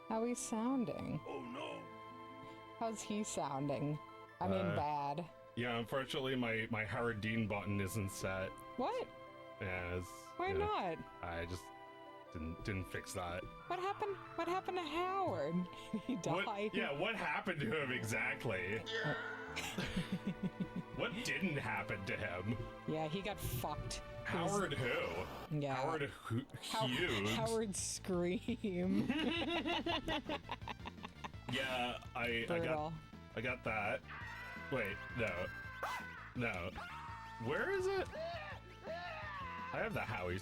How he's sounding? Oh no! How's he sounding? I mean, bad. Yeah, unfortunately, my Howard Dean button isn't set. What? Yeah, Why not? I just didn't fix that. What happened? What happened to Howard? He died. What happened to him exactly? What didn't happen to him? Yeah, he got fucked. Howard who? Yeah. Howard Hughes. Howard Scream. Yeah, I got that. Wait, no. Where is it? I have the Howies.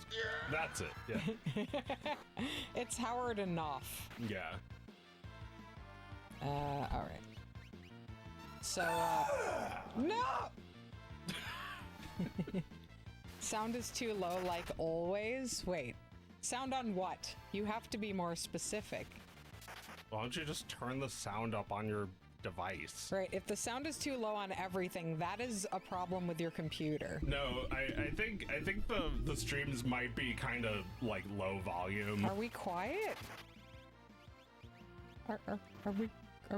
That's it. Yeah. It's Howard enough. Yeah. All right. So, no! Sound is too low, like always. Wait, sound on what? You have to be more specific. Why don't you just turn the sound up on your device? Right, if the sound is too low on everything, that is a problem with your computer. No, I think the streams might be kind of like low volume. Are we quiet? Are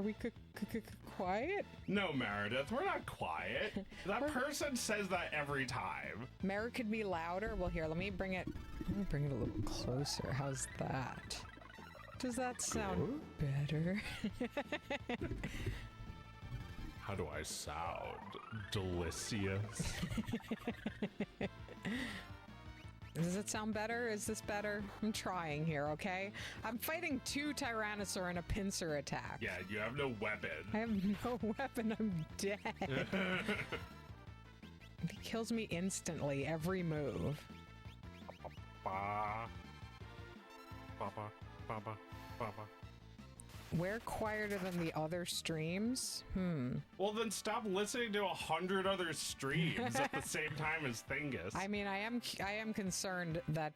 we quiet? No, Meredith, we're not quiet. That person says that every time. Mer could be louder. Well, here, let me bring it a little closer. How's that? Does that sound better? How do I sound? Delicious. Does it sound better? Is this better? I'm trying here, okay? I'm fighting 2 Tyrannosaur in a pincer attack. Yeah, you have no weapon. I have no weapon. I'm dead. He kills me instantly, every move. Ba. Ba. We're quieter than the other streams? Well, then stop listening to 100 other streams at the same time as Thingus. I mean, I am concerned that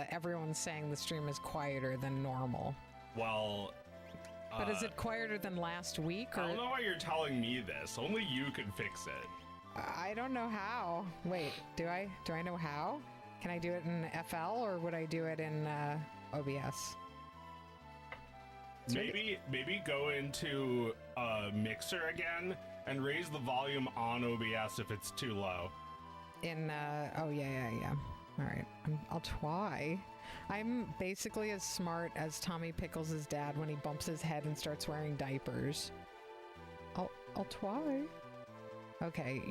everyone's saying the stream is quieter than normal. Well, but is it quieter than last week? Or? I don't know why you're telling me this. Only you can fix it. I don't know how. Wait, do I know how? Can I do it in FL or would I do it in OBS? Maybe go into Mixer again and raise the volume on OBS if it's too low. Oh yeah. All right, I'll try. I'm basically as smart as Tommy Pickles' dad when he bumps his head and starts wearing diapers. I'll try. Okay,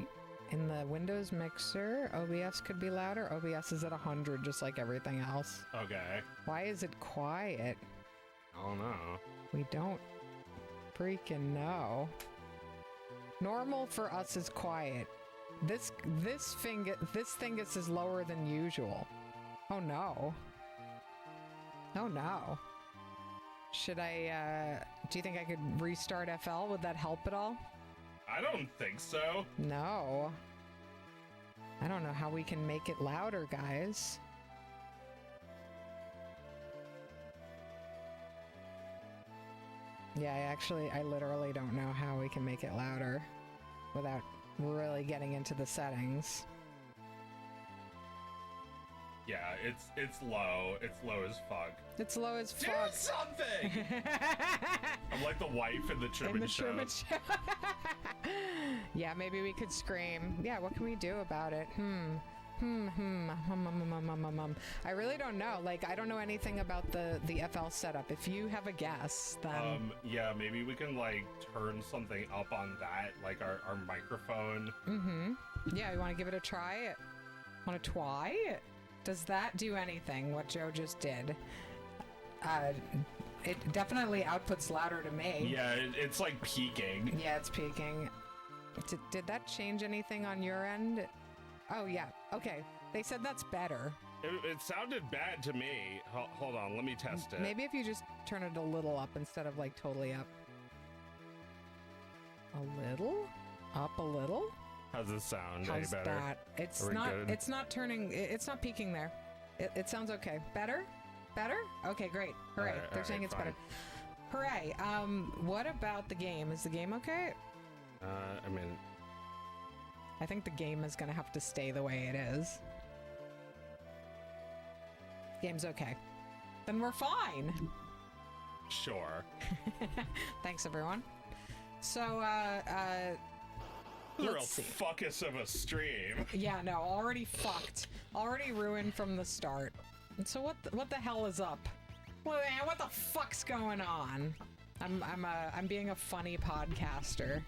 in the Windows Mixer, OBS could be louder. OBS is at 100, just like everything else. Okay. Why is it quiet? I don't know. We don't freaking know. Normal for us is quiet. This Thingus is lower than usual. Oh no. Oh no. Should I, do you think I could restart FL? Would that help at all? I don't think so. No. I don't know how we can make it louder, guys. Yeah, I literally don't know how we can make it louder without really getting into the settings. Yeah, it's low. It's low as fuck. It's low as fuck. Do something! I'm like the wife in the Truman Show. Yeah, maybe we could scream. Yeah, what can we do about it? I really don't know. Like, I don't know anything about the FL setup. If you have a guess, then... yeah, maybe we can, like, turn something up on that, like our microphone. Yeah, you want to give it a try? Want to try it? Does that do anything, what Joe just did? It definitely outputs louder to me. Yeah, it's like peaking. Yeah, it's peaking. Did that change anything on your end? Oh, yeah. Okay. They said that's better. It sounded bad to me. Hold on. Let me test it. Maybe if you just turn it a little up instead of, like, totally up. A little? Up a little? How's this sound? How's any better? That? It's not. Good? It's not turning. It's not peaking there. It sounds okay. Better? Better? Okay, great. Hooray! They're saying it's better. Hooray! What about the game? Is the game okay? I mean, I think the game is gonna have to stay the way it is. Game's okay. Then we're fine. Sure. Thanks, everyone. So, A real let's see. fuckus of a stream. Yeah, no, already fucked. Already ruined from the start. And so what the hell is up? Well, man, what the fuck's going on? I'm being a funny podcaster.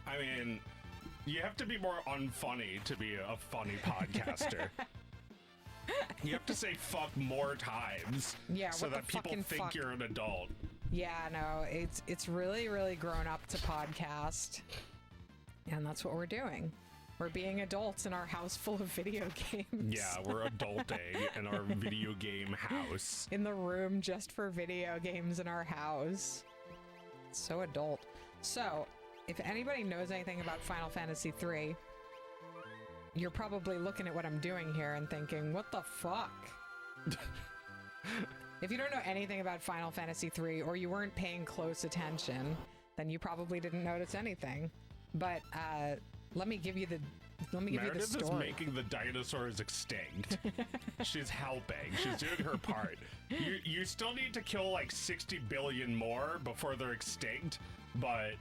I mean, you have to be more unfunny to be a funny podcaster. You have to say fuck more times, Yeah, so what the that people fucking think fuck? you're an adult. Yeah, no, it's really, really grown up to podcast. And that's what we're doing. We're being adults in our house full of video games. Yeah, we're adulting in our video game house. In the room just for video games in our house. So adult. So, if anybody knows anything about Final Fantasy III, you're probably looking at what I'm doing here and thinking, what the fuck? If you don't know anything about Final Fantasy III, or you weren't paying close attention, then you probably didn't notice anything. But let me give you the Meredith is story. making the dinosaurs extinct. She's helping. She's doing her part. You still need to kill like 60 billion more before they're extinct, but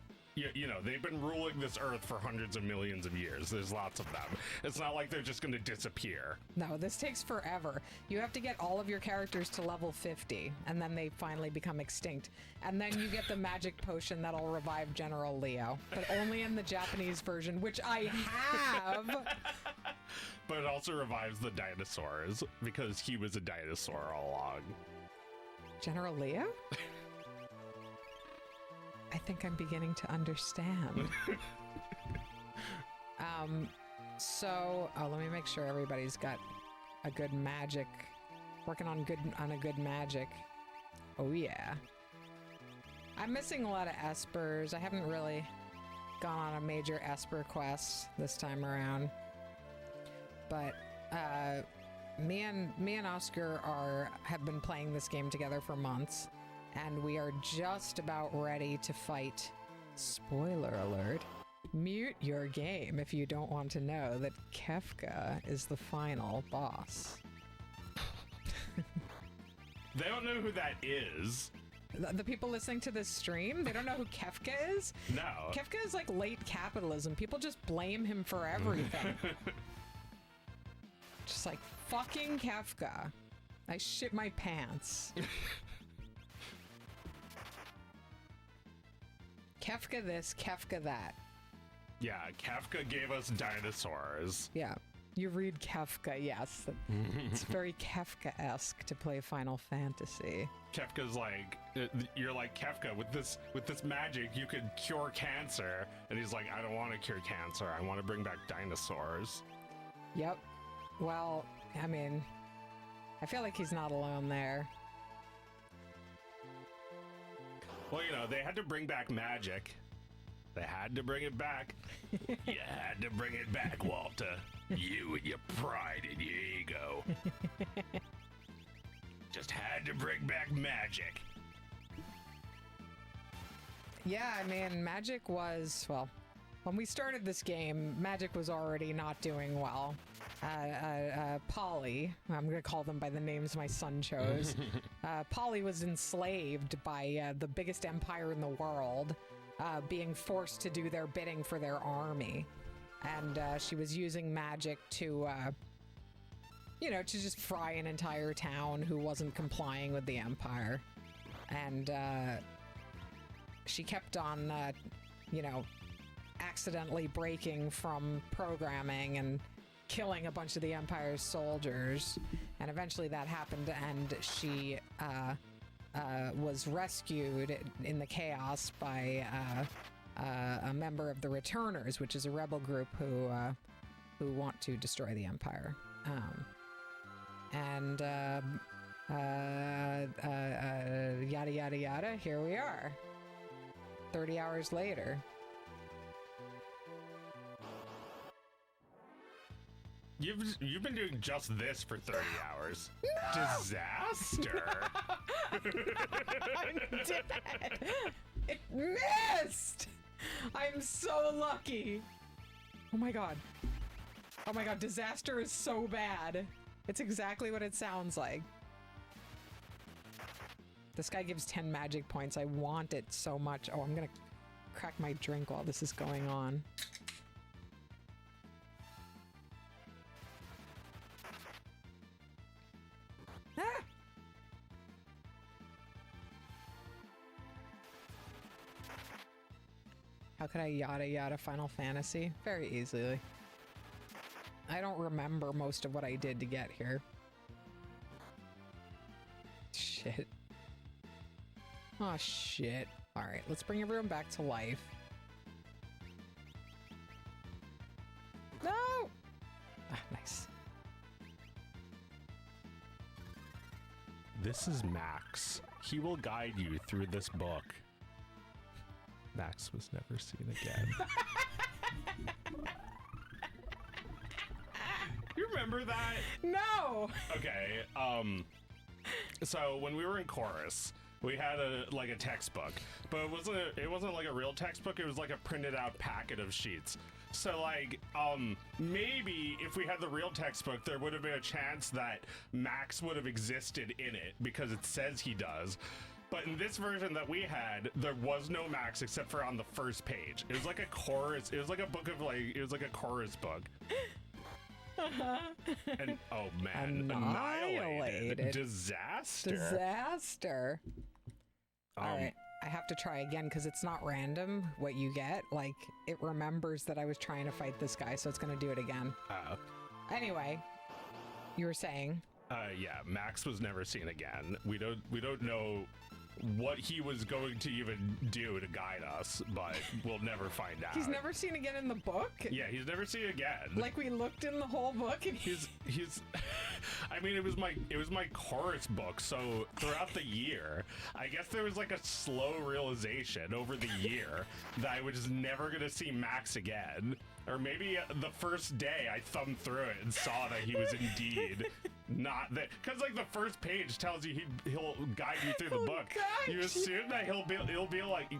you know, they've been ruling this earth for hundreds of millions of years. There's lots of them. It's not like they're just going to disappear. No, this takes forever. You have to get all of your characters to level 50, and then they finally become extinct. And then you get the magic potion that'll revive General Leo, but only in the Japanese version, which I have. But it also revives the dinosaurs, because he was a dinosaur all along. General Leo? I think I'm beginning to understand. Let me make sure everybody's got a good magic, working on a good magic. Oh yeah. I'm missing a lot of espers. I haven't really gone on a major esper quest this time around. But me and Oscar have been playing this game together for months. And we are just about ready to fight. Spoiler alert. Mute your game if you don't want to know that Kefka is the final boss. They don't know who that is. The people listening to this stream, they don't know who Kefka is? No. Kefka is like late capitalism. People just blame him for everything. Just like, fucking Kefka. I shit my pants. Kefka this, Kefka that. Yeah, Kafka gave us dinosaurs. Yeah. You read Kefka, yes. It's very Kefka-esque to play Final Fantasy. Kefka's like, you're like, Kefka, with this magic, you could cure cancer. And he's like, I don't want to cure cancer. I want to bring back dinosaurs. Yep. Well, I mean, I feel like he's not alone there. Well, you know, they had to bring back magic. They had to bring it back. You had to bring it back, Walter. You and your pride and your ego. Just had to bring back magic. Yeah, I mean, Magic was, well, when we started this game, Magic was already not doing well. Polly, I'm going to call them by the names my son chose. Polly was enslaved by the biggest empire in the world, being forced to do their bidding for their army. And she was using magic to, to just fry an entire town who wasn't complying with the empire. And she kept on, accidentally breaking from programming and killing a bunch of the Empire's soldiers. And eventually that happened, and she was rescued in the chaos by a member of the Returners, which is a rebel group who want to destroy the Empire. Yada yada yada. Here we are. 30 hours later. You've been doing just this for 30 hours. No! Disaster. I'm dead. It missed. I'm so lucky. Oh my god. Oh my god, disaster is so bad. It's exactly what it sounds like. This guy gives 10 magic points. I want it so much. Oh, I'm gonna crack my drink while this is going on. Ah! How could I yada yada Final Fantasy? Very easily. I don't remember most of what I did to get here. Shit. Oh, shit. Alright, let's bring everyone back to life. No! Ah, nice. This is Max. He will guide you through this book. Max was never seen again. You remember that? No! Okay, so when we were in chorus, we had a textbook, but it wasn't like a real textbook. It was like a printed out packet of sheets. So like, maybe if we had the real textbook, there would have been a chance that Max would have existed in it because it says he does. But in this version that we had, there was no Max except for on the first page. It was like a chorus. It was like a book of it was like a chorus book. And oh man, annihilated. Disaster. All right, I have to try again because it's not random what you get. Like, it remembers that I was trying to fight this guy, so it's going to do it again. Anyway, you were saying? Yeah, Max was never seen again. We don't know what he was going to even do to guide us, but we'll never find out. He's never seen again in the book? Yeah, he's never seen again. Like, we looked in the whole book and he's I mean, it was my chorus book, so throughout the year, I guess there was like a slow realization over the year that I was never gonna see Max again. Or maybe the first day I thumbed through it and saw that he was indeed not that, because like the first page tells you he'll guide you through the book. God. You assume that he'll be like,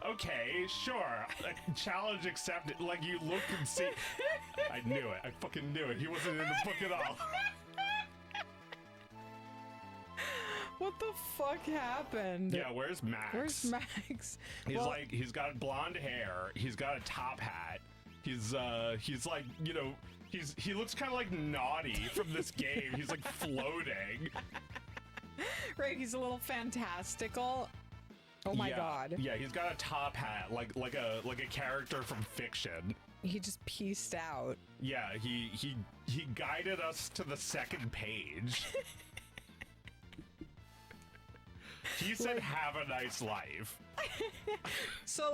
okay, sure, challenge accepted. Like, you look and see. I knew it. I fucking knew it. He wasn't in the book at all. What the fuck happened? Yeah, where's Max? Where's Max? He's got blonde hair. He's got a top hat. He's like, you know, he looks kind of like Naughty from this game. He's like floating. Right, he's a little fantastical. Oh my god. Yeah, he's got a top hat, like a character from fiction. He just pieced out. Yeah, he guided us to the second page. He said, "Have a nice life." So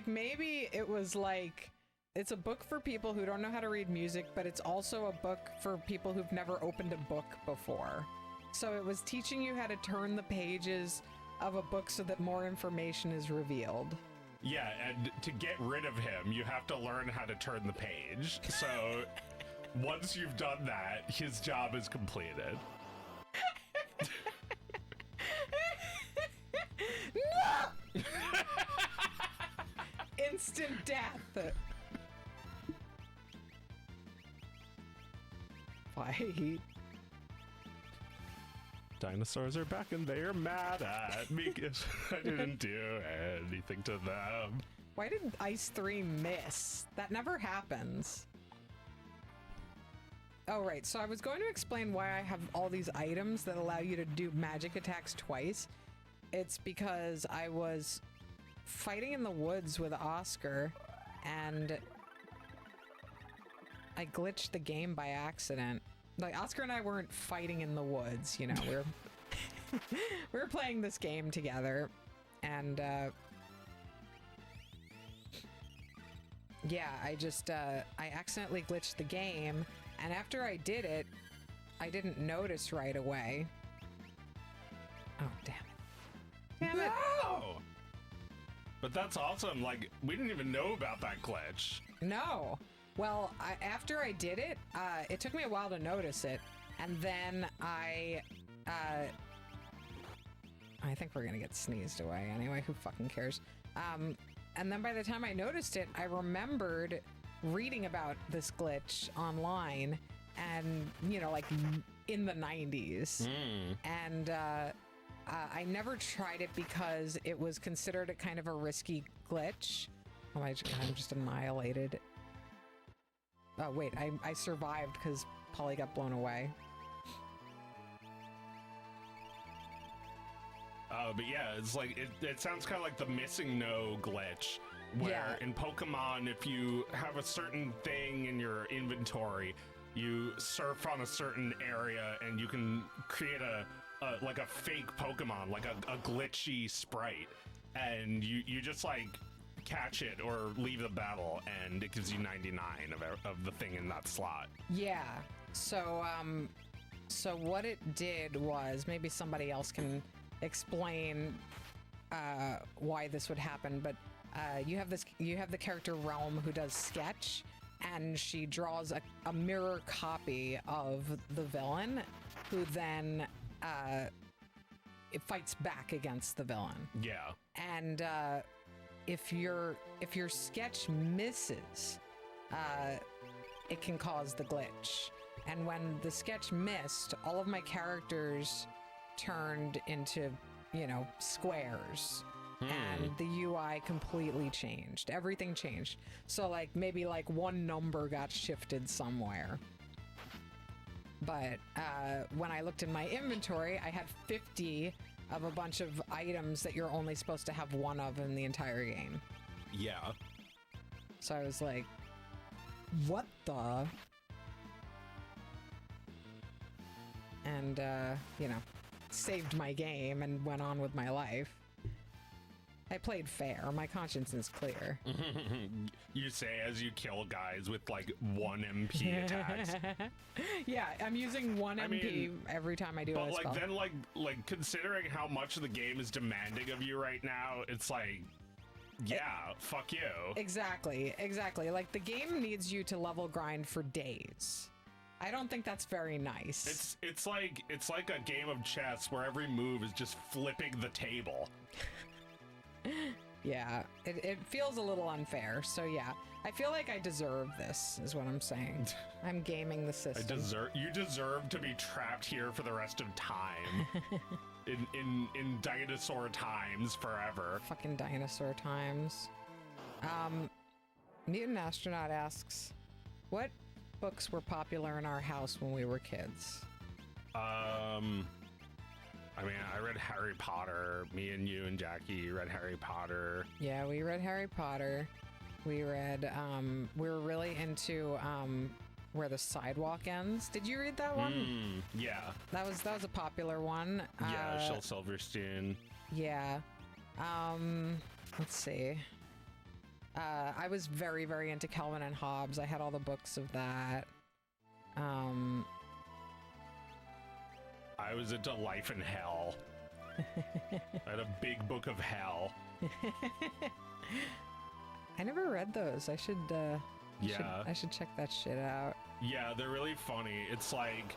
maybe it was like, it's a book for people who don't know how to read music, but it's also a book for people who've never opened a book before. So it was teaching you how to turn the pages of a book so that more information is revealed. Yeah, and to get rid of him, you have to learn how to turn the page. So once you've done that, his job is completed. No! Instant death. Fight. Dinosaurs are back and they are mad at me because I didn't do anything to them. Why did Ice 3 miss? That never happens. Oh, right. So I was going to explain why I have all these items that allow you to do magic attacks twice. It's because I was fighting in the woods with Oscar and I glitched the game by accident. Like, Oscar and I weren't fighting in the woods, you know, we were playing this game together, and yeah, I accidentally glitched the game, and after I did it, I didn't notice right away. Oh, damn it. Damn it. No! But that's awesome. Like, we didn't even know about that glitch. No. Well, after I did it, it took me a while to notice it, and then I think we're gonna get sneezed away anyway. Who fucking cares? And then by the time I noticed it, I remembered reading about this glitch online, and you know, like in the 90s, and I never tried it because it was considered a kind of a risky glitch. Oh, I'm just annihilated. Oh, wait, I survived because Polly got blown away. But yeah, it's like, it sounds kind of like the missing no glitch, where in Pokemon, if you have a certain thing in your inventory, you surf on a certain area and you can create like a fake Pokemon, like a glitchy sprite, and you just like catch it or leave the battle, and it gives you 99 of the thing in that slot. Yeah. So so what it did was, maybe somebody else can explain why this would happen, but you have the character Realm who does sketch, and she draws a mirror copy of the villain, who then it fights back against the villain. Yeah. And if your sketch misses, it can cause the glitch. And when the sketch missed, all of my characters turned into, squares. And the UI completely changed. Everything changed. So like maybe like one number got shifted somewhere. But when I looked in my inventory, I had 50 of a bunch of items that you're only supposed to have one of in the entire game. Yeah. So I was like, what the? And, saved my game and went on with my life. I played fair. My conscience is clear. You say as you kill guys with like 1 MP attacks. Yeah, I'm using 1 MP every time I do a spell. But like then considering how much the game is demanding of you right now, it's like, fuck you. Exactly. Like the game needs you to level grind for days. I don't think that's very nice. It's like a game of chess where every move is just flipping the table. Yeah, it feels a little unfair. So yeah, I feel like I deserve this, is what I'm saying. I'm gaming the system. You deserve to be trapped here for the rest of time. in dinosaur times forever. Fucking dinosaur times. Mutant Astronaut asks, what books were popular in our house when we were kids? I read Harry Potter. Me and you and Jackie read Harry Potter. Yeah, we read Harry Potter. We read, we were really into, Where the Sidewalk Ends. Did you read that one? Yeah. That was a popular one. Yeah, Shel Silverstein. Yeah. Let's see. I was very, very into Calvin and Hobbes. I had all the books of that. I was into Life in Hell. I had a big book of hell. I never read those. I should check that shit out. Yeah, they're really funny. It's like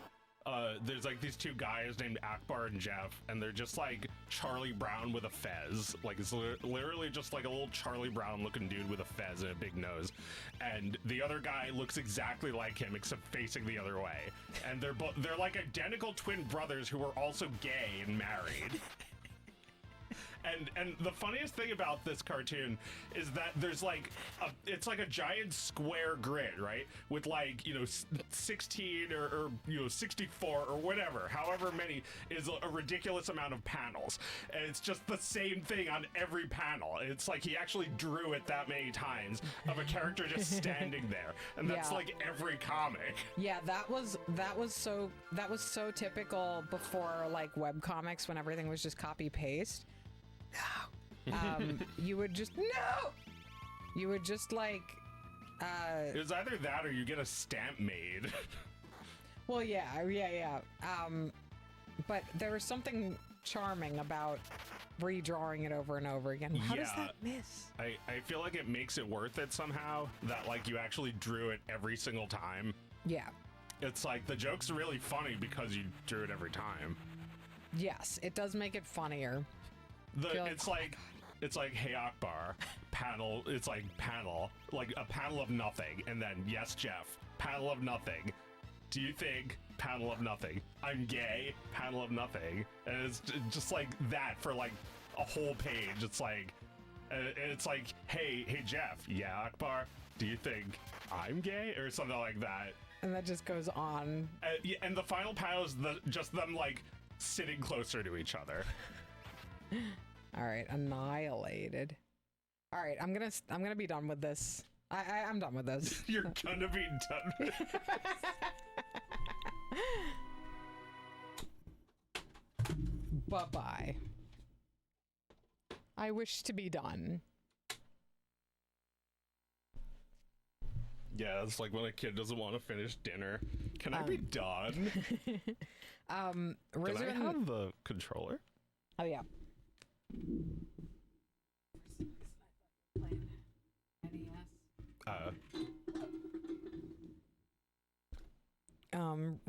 there's like these two guys named Akbar and Jeff, and they're just like Charlie Brown with a fez. Like it's literally just like a little Charlie Brown looking dude with a fez and a big nose, and the other guy looks exactly like him except facing the other way. And they're like identical twin brothers who are also gay and married. And the funniest thing about this cartoon is that there's like it's like a giant square grid, right? With like, 16 or 64 or whatever, however many is a ridiculous amount of panels. And it's just the same thing on every panel. It's like he actually drew it that many times of a character just standing there. And that's like every comic. Yeah, that was so typical before like webcomics, when everything was just copy paste. You would just like it was either that or you get a stamp made. Well, yeah. But there was something charming about redrawing it over and over again. How does that miss? I feel like it makes it worth it somehow, that like you actually drew it every single time. Yeah. It's like the joke's really funny because you drew it every time. Yes, it does make it funnier. It's like, hey Akbar, panel. It's like panel, like a panel of nothing, and then yes Jeff, panel of nothing. Do you think panel of nothing. I'm gay, panel of nothing. And it's just like that for like a whole page. It's like, and it's like, hey Jeff, yeah, Akbar, do you think I'm gay? Or something like that. And that just goes on. Yeah, and the final panel is just them like sitting closer to each other. All right, annihilated. All right, I'm gonna be done with this. I'm done with this. You're gonna be done with it. Bye-bye. I wish to be done. Yeah, it's like when a kid doesn't want to finish dinner. Can I be done? Can I have the controller? Oh yeah.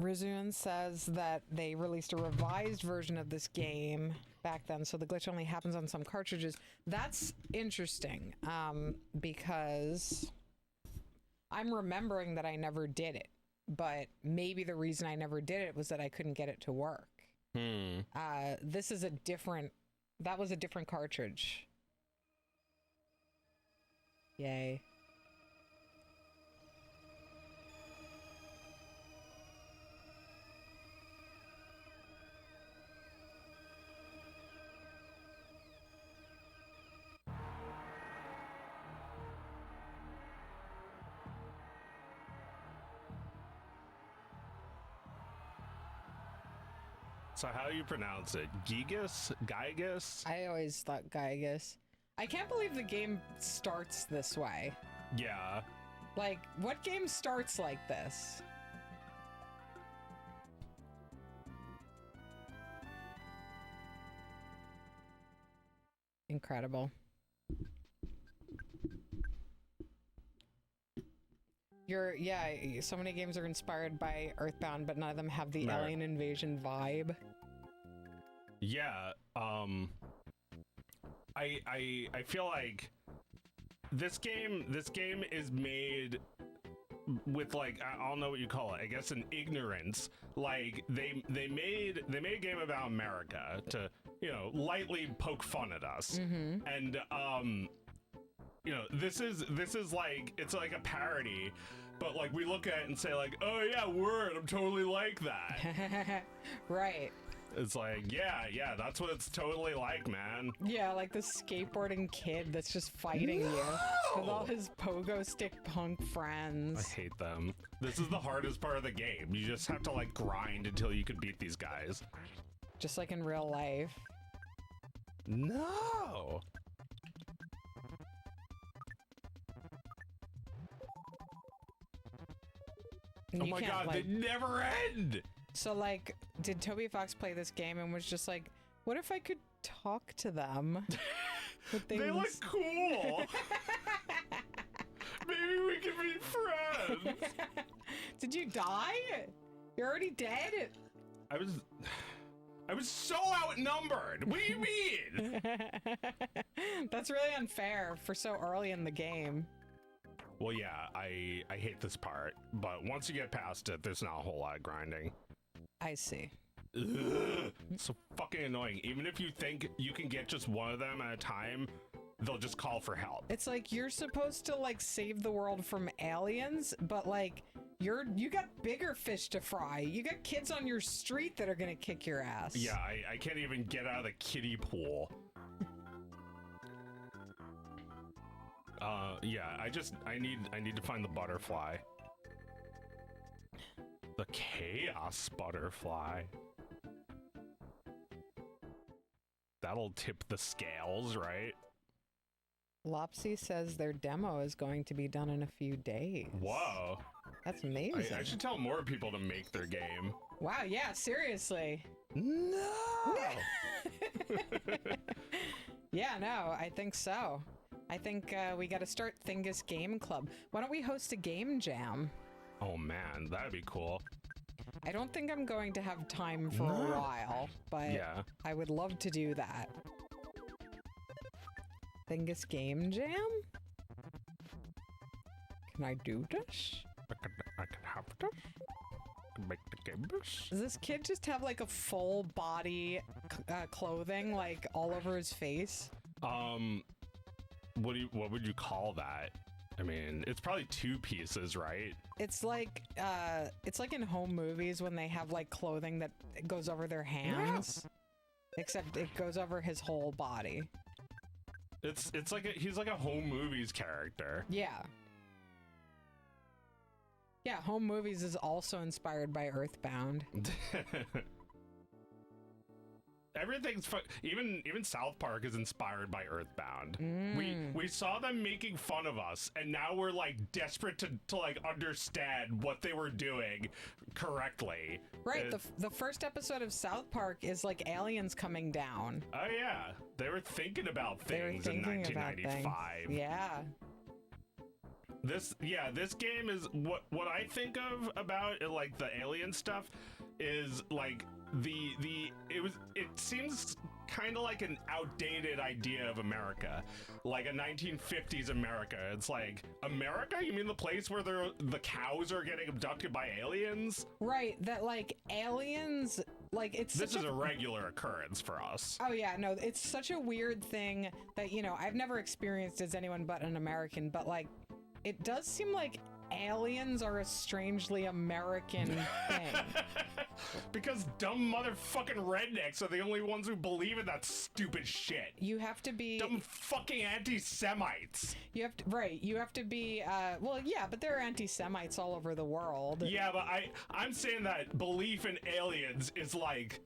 Rizun says that they released a revised version of this game back then, so the glitch only happens on some cartridges. That's interesting, because I'm remembering that I never did it, but maybe the reason I never did it was that I couldn't get it to work. This is that was a different cartridge. Yay. So how do you pronounce it? Gigas? Gygas? I always thought Gygas. I can't believe the game starts this way. Yeah. Like, what game starts like this? Incredible. Yeah, so many games are inspired by Earthbound, but none of them have the alien invasion vibe. Yeah, I feel like this game is made with, like, I don't know what you call it, I guess an ignorance. Like they made a game about America to, you know, lightly poke fun at us. And you know, this is like, it's like a parody, but like we look at it and say like, oh yeah, word, I'm totally like that. Right. It's like, yeah, that's what it's totally like, man. Yeah, like the skateboarding kid that's just fighting you with all his pogo stick punk friends. I hate them. This is the hardest part of the game. You just have to like grind until you can beat these guys. Just like in real life. No. Oh my god, like, they never end! So, like, did Toby Fox play this game and was just like, what if I could talk to them? They look cool! Maybe we can be friends! Did you die? You're already dead? I was so outnumbered! What do you mean? That's really unfair for so early in the game. Well, yeah, I hate this part, but once you get past it, there's not a whole lot of grinding. I see. Ugh, so fucking annoying. Even if you think you can get just one of them at a time, they'll just call for help. It's like you're supposed to like save the world from aliens, but like you got bigger fish to fry. You got kids on your street that are gonna kick your ass. Yeah, I can't even get out of the kiddie pool. Yeah, I need to find the butterfly. The chaos butterfly. That'll tip the scales, right? Lopsy says their demo is going to be done in a few days. Whoa. That's amazing. I should tell more people to make their game. Wow, yeah, seriously. No! Yeah, no, I think so. I think we got to start Thingus Game Club. Why don't we host a game jam? Oh man, that'd be cool. I don't think I'm going to have time for a while, but yeah. I would love to do that. Thingus Game Jam? Can I do this? I can have this. Make the Gimbus. Does this kid just have like a full body clothing like all over his face? What would you call that? I mean, it's probably two pieces, right? It's like in home movies when they have like clothing that goes over their hands, except it goes over his whole body. It's like he's like a home movies character. Yeah. Yeah, home movies is also inspired by Earthbound. Everything's even South Park is inspired by Earthbound. We saw them making fun of us, and now we're like desperate to like understand what they were doing correctly. Right. The first episode of South Park is like aliens coming down. Oh yeah, they were thinking about things in 1995. Yeah. This game is what I think of about like the alien stuff is like it seems kind of like an outdated idea of America, like a 1950s America. It's like, America? You mean the place where the cows are getting abducted by aliens? Right, that like aliens, like this is a regular occurrence for us. Oh yeah, no, it's such a weird thing that, you know, I've never experienced as anyone but an American, but like it does seem like aliens are a strangely American thing. Because dumb motherfucking rednecks are the only ones who believe in that stupid shit. You have to be dumb fucking anti-Semites. You have to be well, yeah, but there are anti-Semites all over the world. Yeah, but I'm saying that belief in aliens is like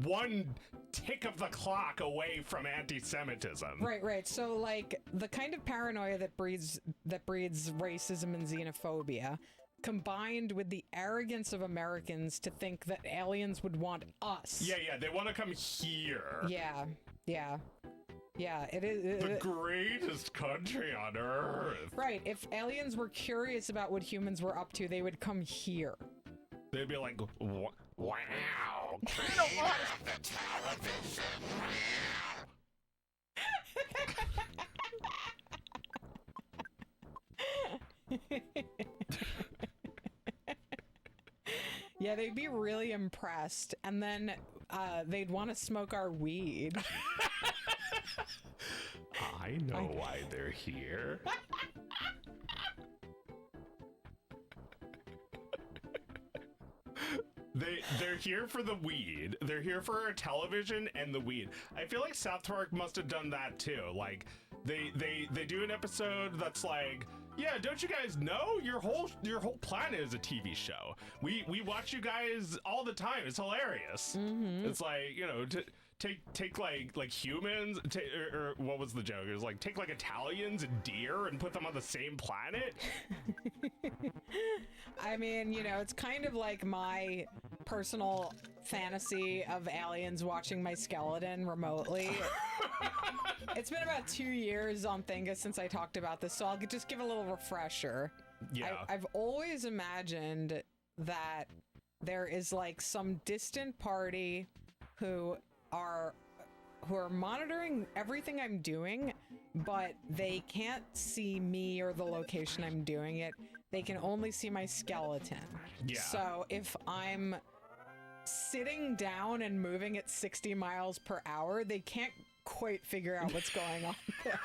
one tick of the clock away from anti-Semitism. Right. So like the kind of paranoia that breeds racism and xenophobia, combined with the arrogance of Americans to think that aliens would want us. Yeah, they want to come here. Yeah. It is the greatest country on earth. Right. If aliens were curious about what humans were up to, they would come here. They'd be like, wow. Turn on the television. Yeah, they'd be really impressed, and then they'd want to smoke our weed. I know why they're here. They're here for the weed. They're here for our television and the weed. I feel like South Park must have done that too. Like they do an episode that's like, yeah, don't you guys know your whole planet is a TV show? We watch you guys all the time. It's hilarious. Mm-hmm. It's like, you know, take like humans, or what was the joke? It was like, take like Italians and deer and put them on the same planet. I mean, you know, it's kind of like my personal fantasy of aliens watching my skeleton remotely. It's been about 2 years on Thingus since I talked about this, so I'll just give a little refresher. Yeah. I've always imagined that there is like some distant party who are monitoring everything I'm doing, but they can't see me or the location I'm doing it. They can only see my skeleton. Yeah. So if I'm sitting down and moving at 60 miles per hour, they can't quite figure out what's going on there.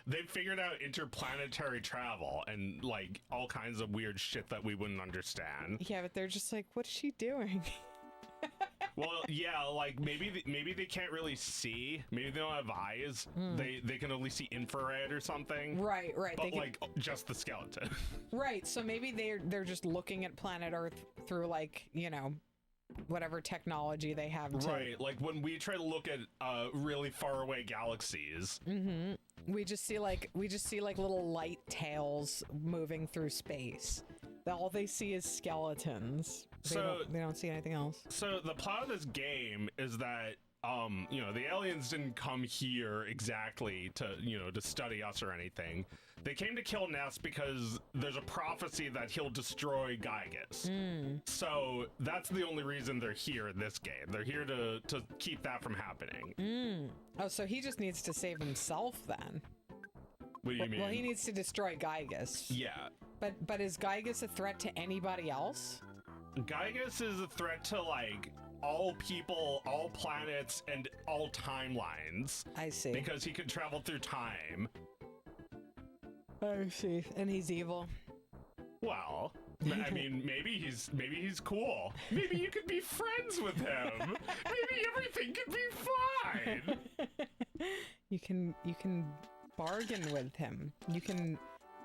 They've figured out interplanetary travel and like all kinds of weird shit that we wouldn't understand. Yeah, but they're just like, what's she doing? Well, yeah, like maybe they can't really see. Maybe they don't have eyes. They can only see infrared or something. Right. But like just the skeleton. Right. So maybe they're just looking at planet Earth through like, you know, whatever technology they have. Right. Like when we try to look at really far away galaxies. Mm-hmm. We just see like little light tails moving through space. All they see is skeletons. They don't see anything else. So the plot of this game is that you know, the aliens didn't come here exactly to study us or anything. They came to kill Ness because there's a prophecy that he'll destroy Gygus. So that's the only reason they're here in this game. They're here to keep that from happening. Oh, so he just needs to save himself then. What do you mean? Well, he needs to destroy Gygus. Yeah. But is Gygus a threat to anybody else? Gygus is a threat to, like, all people, all planets, and all timelines. I see. Because he can travel through time. I see. And he's evil. Well, I mean, maybe he's cool. Maybe you could be friends with him. Maybe everything could be fine. You can bargain with him. You can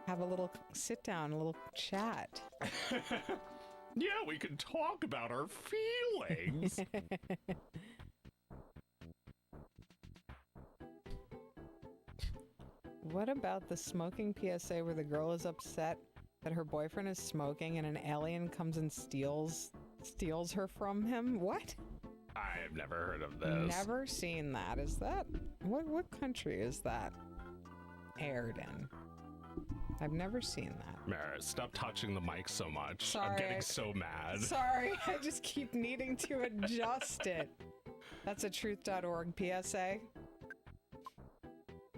have a little sit down, a little chat. Yeah, we can talk about our feelings. What about the smoking PSA where the girl is upset that her boyfriend is smoking and an alien comes and steals her from him? What? I've never heard of this. Never seen that. Is that what country is that aired in? I've never seen that. Mara, stop touching the mic so much. Sorry, I'm getting so mad. Sorry, I just keep needing to adjust it. That's a truth.org PSA.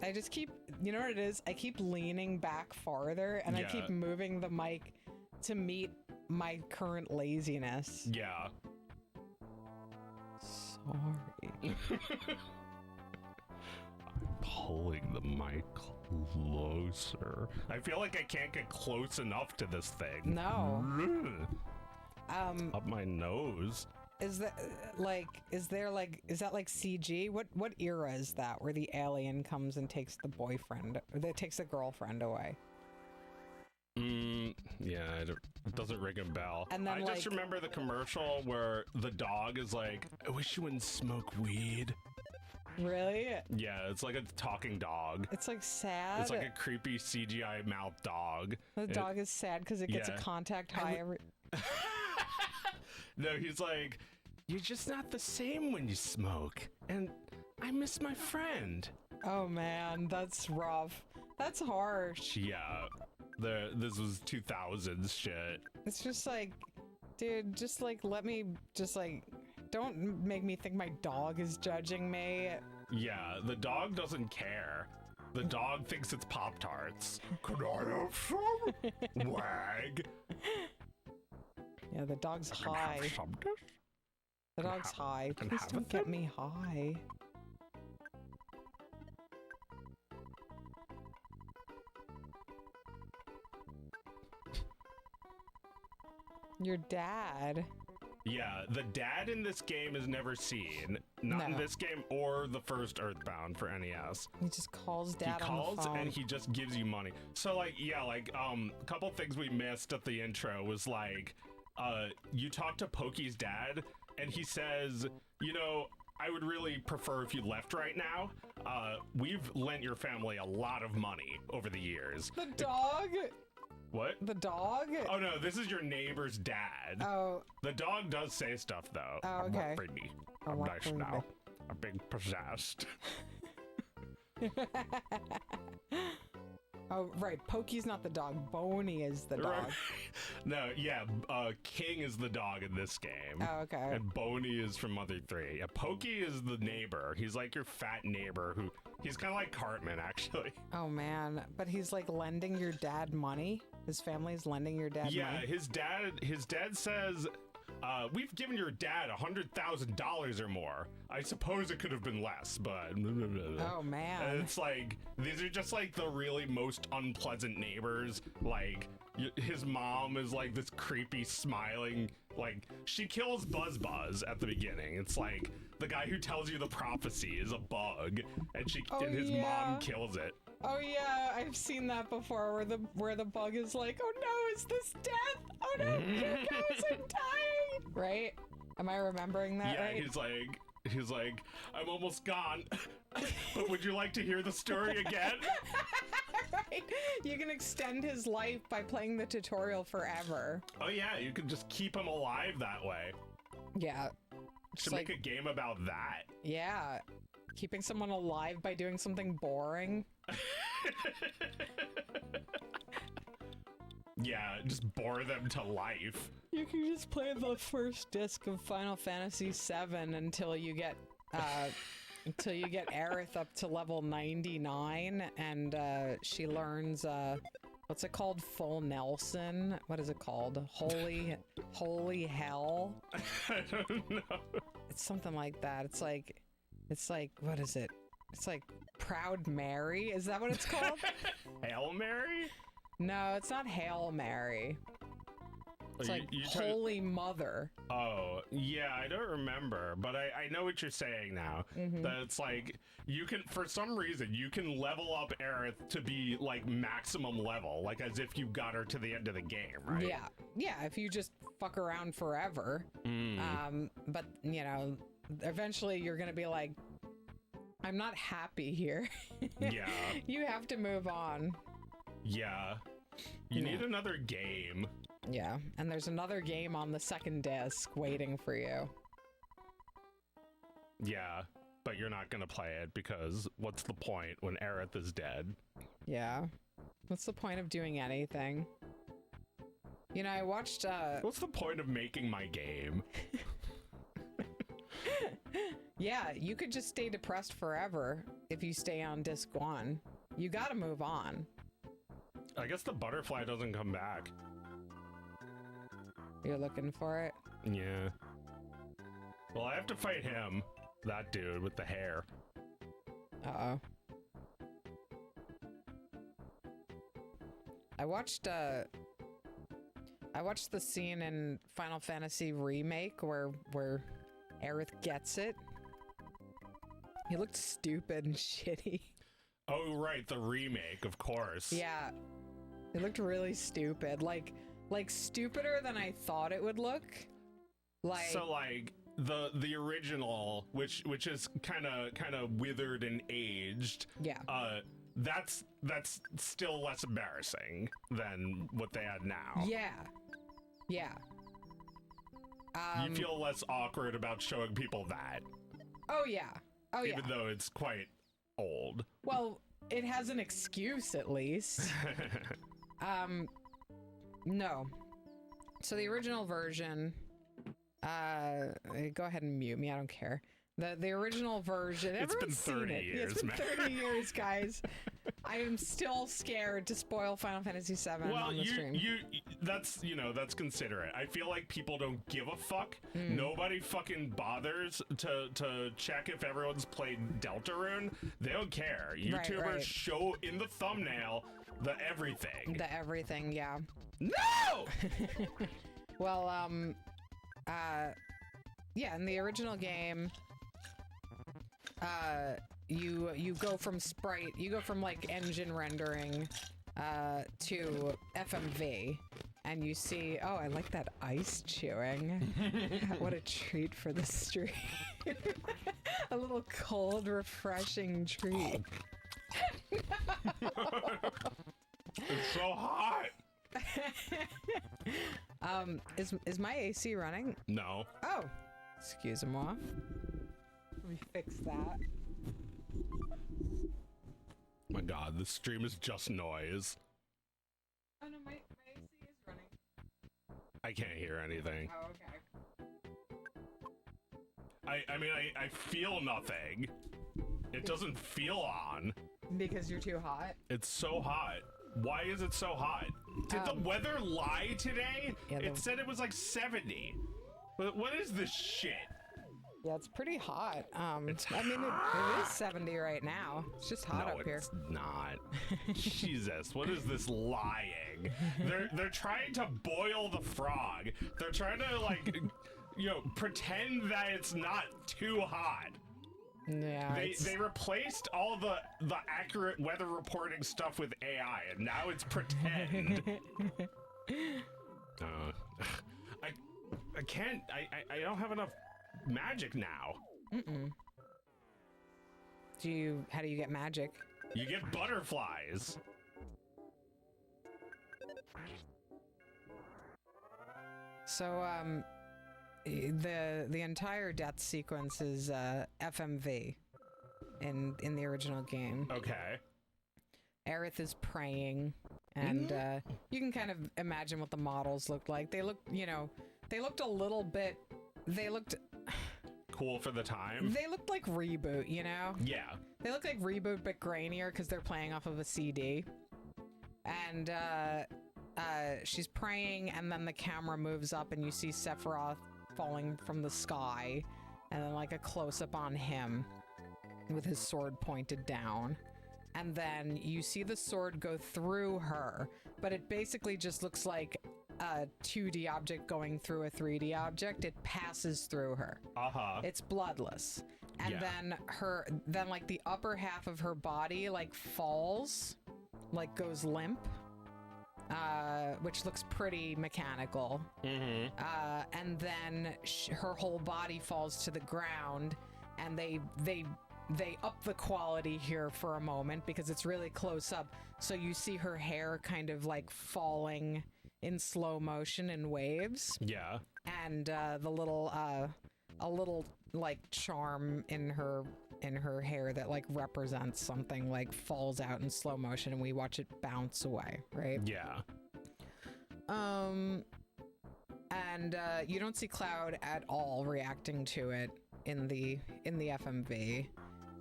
I just keep, you know what it is? I keep leaning back farther and I keep moving the mic to meet my current laziness. Yeah. Sorry. I'm pulling the mic closer. I feel like I can't get close enough to this thing. No. Up my nose. Is that like CG? What era is that where the alien comes and takes the boyfriend, or that takes the girlfriend away? Yeah, it doesn't ring a bell. And then, I just remember the commercial where the dog is like, I wish you wouldn't smoke weed. Really? Yeah, it's like a talking dog. It's like sad. It's like a creepy CGI mouth dog. The dog is sad because it gets a contact high every... No, he's like, you're just not the same when you smoke. And I miss my friend. Oh man, that's rough. That's harsh. Yeah. This was 2000s shit. It's just like, dude, just like, let me just like, don't make me think my dog is judging me. Yeah, the dog doesn't care. The dog thinks it's Pop-Tarts. Can I have some? Wag. Yeah, the dog's high. The dog's high. Please don't get me high. Your dad? Yeah, the dad in this game is never seen. Not in this game or the first Earthbound for NES. He just calls dad on the phone. He calls and he just just gives you money. So like, yeah, like, a couple things we missed at the intro was like, you talk to Pokey's dad and he says, you know, I would really prefer if you left right now. We've lent your family a lot of money over the years. The dog? What? The dog? Oh no, this is your neighbor's dad. Oh. The dog does say stuff though. Oh, okay. I'm not free. I'm nice now. I'm being possessed. Oh, right. Pokey's not the dog. Boney is the dog. No, yeah. King is the dog in this game. Oh, okay. And Boney is from Mother 3. Yeah, Pokey is the neighbor. He's like your fat neighbor who... He's kind of like Cartman, actually. Oh, man. But he's like lending your dad money? His family's lending your dad money? Yeah, his dad says... we've given your dad $100,000 or more. I suppose it could have been less, but... Oh, man. And it's like, these are just like the really most unpleasant neighbors. Like, his mom is like this creepy smiling, like, she kills Buzz at the beginning. It's like, the guy who tells you the prophecy is a bug, and his mom kills it. Oh yeah, I've seen that before, where the bug is like, oh no, is this death? Oh no, here goes, I'm dying! Right? Am I remembering that right? Yeah, he's like, I'm almost gone, but would you like to hear the story again? Right. You can extend his life by playing the tutorial forever. Oh yeah, you can just keep him alive that way. Yeah. Should make a game about that. Yeah. Keeping someone alive by doing something boring. Yeah, just bore them to life. You can just play the first disc of Final Fantasy VII until you get Aerith up to level 99, and she learns what's it called? Full Nelson? What is it called? Holy hell? I don't know. It's something like that. It's like, what is it? It's like Proud Mary. Is that what it's called? Hail Mary? No, it's not Hail Mary. It's like Holy Mother. Oh, yeah, I don't remember, but I know what you're saying now. That it's like, you can, for some reason, you can level up Aerith to be, like, maximum level, like as if you got her to the end of the game, right? Yeah. Yeah, if you just fuck around forever. But, you know, eventually you're going to be like, I'm not happy here. Yeah. You have to move on. Yeah. You need another game. Yeah, and there's another game on the second disc waiting for you. Yeah, but you're not gonna play it because what's the point when Aerith is dead? Yeah. What's the point of doing anything? You know, I watched, What's the point of making my game? Yeah, you could just stay depressed forever if you stay on disc 1. You gotta move on. I guess the butterfly doesn't come back. You're looking for it? Yeah. Well, I have to fight him. That dude with the hair. Uh-oh. I watched the scene in Final Fantasy Remake where Aerith gets it. He looked stupid and shitty. Oh, right, the remake, of course. Yeah. It looked really stupid. Like stupider than I thought it would look. Like, so like the original, which is kind of withered and aged. Yeah. That's still less embarrassing than what they had now. Yeah. Yeah. You feel less awkward about showing people that. Oh yeah. Oh yeah. Even though it's quite old. Well, it has an excuse at least. No. So the original version, go ahead and mute me, I don't care. The original version, It's been everyone's 30 seen it. years, It's been man. 30 years, guys. I am still scared to spoil Final Fantasy VII on the stream. That's considerate. I feel like people don't give a fuck. Nobody fucking bothers to check if everyone's played Deltarune. They don't care. YouTubers show in the thumbnail the everything. The everything, yeah. No! Well, yeah, in the original game, you go from like engine rendering to FMV, and you see, oh, I like that ice chewing. What a treat for the stream. A little cold, refreshing treat. It's so hot. Is my AC running? No. Oh, excuse-moi. Let me fix that. My God, this stream is just noise. Oh no, my AC is running. I can't hear anything. Oh, okay. I mean, I feel nothing. It doesn't feel on. Because you're too hot? It's so hot. Why is it so hot? Did the weather lie today? Yeah, It said it was like 70. What is this shit? Yeah, it's pretty hot. I mean, hot. it is 70 right now. It's just hot No, up here. it's not. Jesus, what is this lying? They're trying to boil the frog. They're trying to like, pretend that it's not too hot. Yeah, They replaced all the accurate weather reporting stuff with AI, and now it's pretend. I can't. I don't have enough magic now. How do you get magic? You get butterflies. So, the entire death sequence is FMV in the original game. Okay. Aerith is praying, and you can kind of imagine what the models looked like. They looked a little bit. They looked Cool for the time. They looked like Reboot, you know? Yeah. They look like Reboot, but grainier because they're playing off of a CD. And she's praying, and then the camera moves up, and you see Sephiroth falling from the sky, and then like a close-up on him with his sword pointed down. And then you see the sword go through her, but it basically just looks like a 2D object going through a 3D object. It passes through her. It's bloodless. And then like the upper half of her body like falls, like goes limp, which looks pretty mechanical. And then her whole body falls to the ground, and they up the quality here for a moment because it's really close up. So you see her hair kind of like falling in slow motion in waves. Yeah. And the little a little like charm in her hair that like represents something like falls out in slow motion, and we watch it bounce away, right? Yeah. And you don't see Cloud at all reacting to it in the FMV.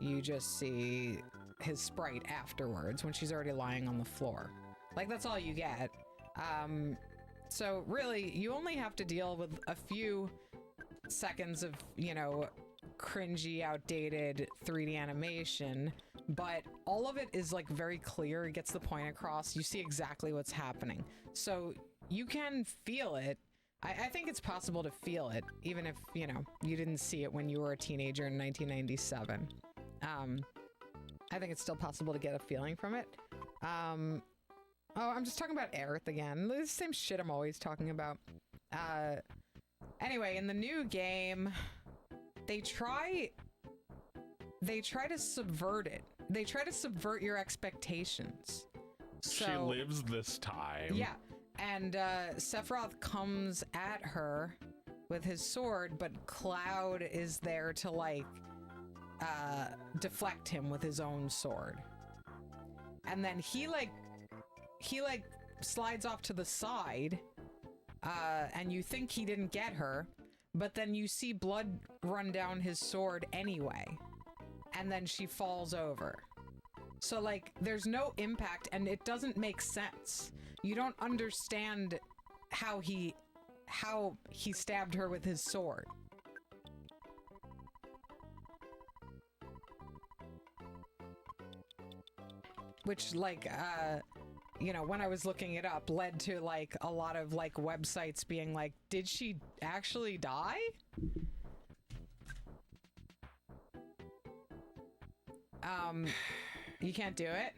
You just see his sprite afterwards when she's already lying on the floor. Like, that's all you get. So really, you only have to deal with a few seconds of, you know, cringy, outdated 3D animation, but all of it is like very clear. It gets the point across. You see exactly what's happening. So you can feel it. I think it's possible to feel it, even if, you know, you didn't see it when you were a teenager in 1997. I think it's still possible to get a feeling from it. Oh, I'm just talking about Aerith again. The same shit I'm always talking about. Anyway, in the new game, they try to subvert it. They try to subvert your expectations. So, she lives this time. Yeah. And Sephiroth comes at her with his sword, but Cloud is there to like deflect him with his own sword. And then he slides off to the side, and you think he didn't get her, but then you see blood run down his sword anyway, and then she falls over. So like there's no impact, and it doesn't make sense. You don't understand how he stabbed her with his sword. Which, like, you know, when I was looking it up, led to like a lot of like websites being like, did she actually die? You can't do it.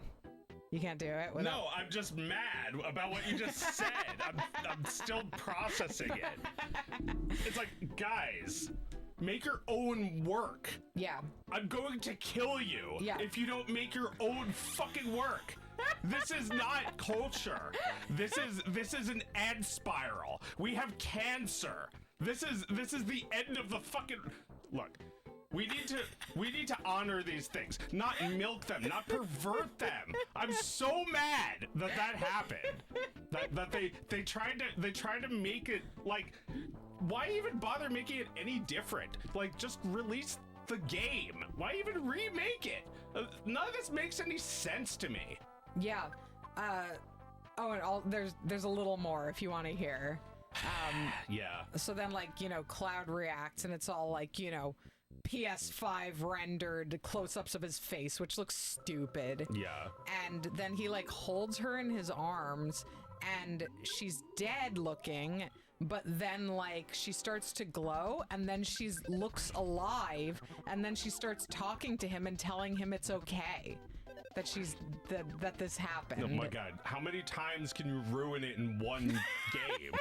You can't do it without... No, I'm just mad about what you just said. I'm still processing it. It's like, guys, make your own work. Yeah. I'm going to kill you if you don't make your own fucking work. This is not culture. This is an ad spiral. We have cancer. This is the end of the fucking... Look. We need to honor these things, not milk them, not pervert them. I'm so mad that happened. That they tried to make it like, why even bother making it any different? Like, just release the game. Why even remake it? None of this makes any sense to me. Yeah. Oh, and there's a little more if you want to hear. Yeah. So then, like, you know, Cloud reacts, and it's all like, you know, PS5 rendered close-ups of his face, which looks stupid. Yeah. And then he like holds her in his arms, and she's dead looking, but then like she starts to glow, and then she looks alive, and then she starts talking to him and telling him it's okay that this happened. Oh my god, how many times can you ruin it in one game?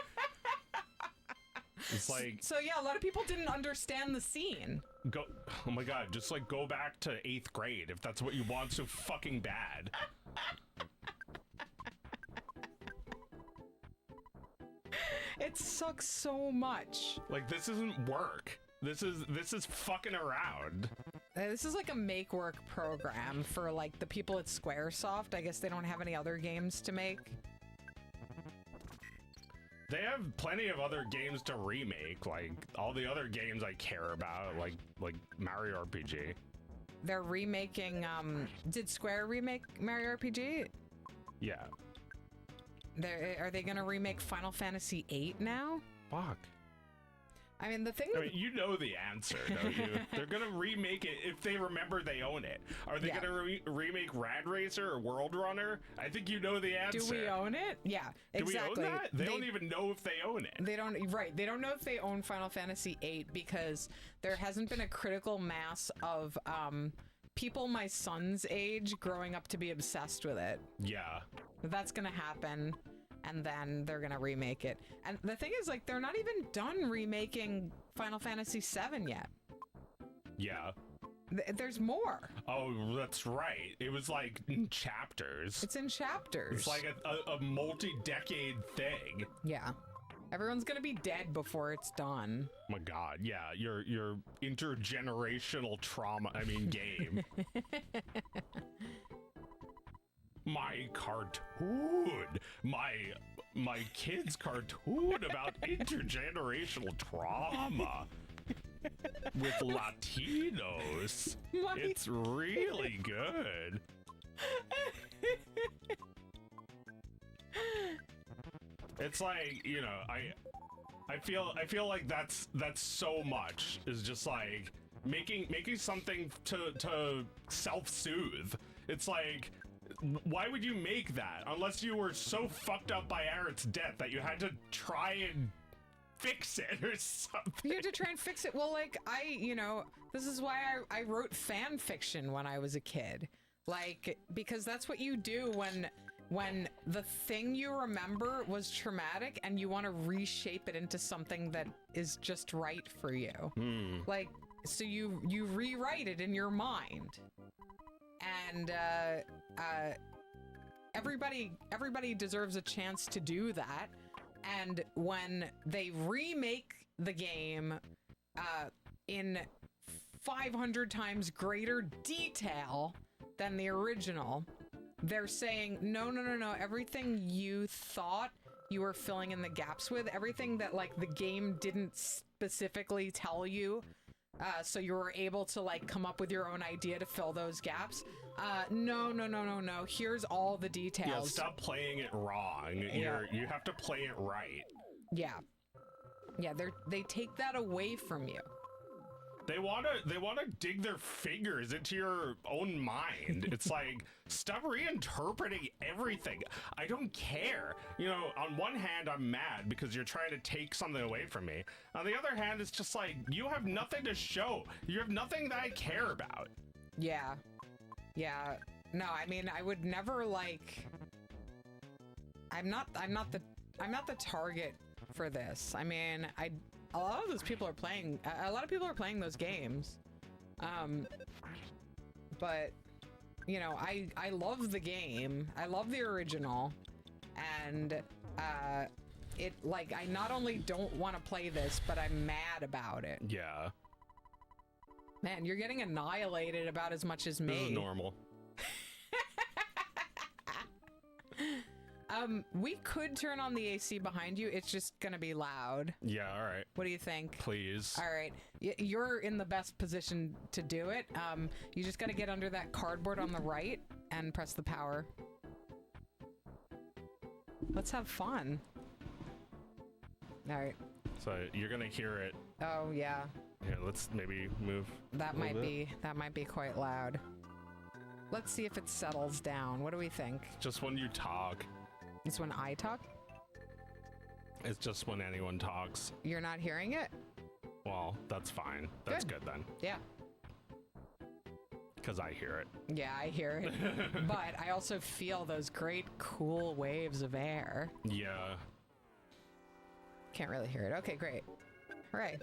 It's like, so yeah, a lot of people didn't understand the scene. Oh my god, just like go back to 8th grade if that's what you want so fucking bad. It sucks so much. Like, this isn't work. This is fucking around. This is like a make work program for like the people at Squaresoft. I guess they don't have any other games to make. They have plenty of other games to remake, like all the other games I care about, like Mario RPG. They're remaking, did Square remake Mario RPG? Yeah. Are they going to remake Final Fantasy VIII now? Fuck. I mean, the thing. I mean, you know the answer, don't you? They're gonna remake it if they remember they own it. Are they gonna remake Rad Racer or World Runner? I think you know the answer. Do we own it? Yeah, exactly. Do we own that? They don't even know if they own it. They don't. Right. They don't know if they own Final Fantasy VIII because there hasn't been a critical mass of people my son's age growing up to be obsessed with it. Yeah. That's gonna happen. And then they're gonna remake it. And the thing is, like, they're not even done remaking Final Fantasy VII yet. Yeah. There's more. Oh, that's right. It was like in chapters. It's in chapters. It's like a multi-decade thing. Yeah. Everyone's gonna be dead before it's done. Oh my God, yeah. Your intergenerational trauma. I mean, game. My cartoon, my kid's cartoon about intergenerational trauma with Latinos. It's really good. It's like, you know, I feel like that's so much is just like making something to self-soothe. It's like, why would you make that unless you were so fucked up by Aerith's death that you had to try and fix it or something? You had to try and fix it. Well, like, this is why I wrote fan fiction when I was a kid. Like, because that's what you do when the thing you remember was traumatic and you want to reshape it into something that is just right for you. Like, so you rewrite it in your mind. And everybody deserves a chance to do that. And when they remake the game in 500 times greater detail than the original, they're saying, no, everything you thought you were filling in the gaps with, everything that, like, the game didn't specifically tell you, so you were able to, like, come up with your own idea to fill those gaps. No. Here's all the details. Yeah, stop playing it wrong. You have to play it right. Yeah. Yeah, they take that away from you. They wanna dig their fingers into your own mind. It's like, stop reinterpreting everything. I don't care. You know, on one hand, I'm mad because you're trying to take something away from me. On the other hand, it's just like, you have nothing to show. You have nothing that I care about. Yeah. Yeah. No, I mean, I would never, like, I'm not the target for this. I mean, a lot of people are playing those games. But, you know, I love the game. I love the original. And, it, like, I not only don't want to play this, but I'm mad about it. Yeah. Man, you're getting annihilated about as much as me. This is normal. We could turn on the AC behind you. It's just gonna be loud. Yeah, all right. What do you think? Please. All right. You're in the best position to do it. You just gotta get under that cardboard on the right and press the power. Let's have fun. All right. So you're gonna hear it. Oh, yeah. Yeah, let's maybe move. That might be quite loud. Let's see if it settles down. What do we think? Just when you talk. It's when I talk? It's just when anyone talks. You're not hearing it? Well, that's fine. That's good then. Yeah. Because I hear it. Yeah, I hear it. But I also feel those great cool waves of air. Yeah. Can't really hear it. Okay, great. All right.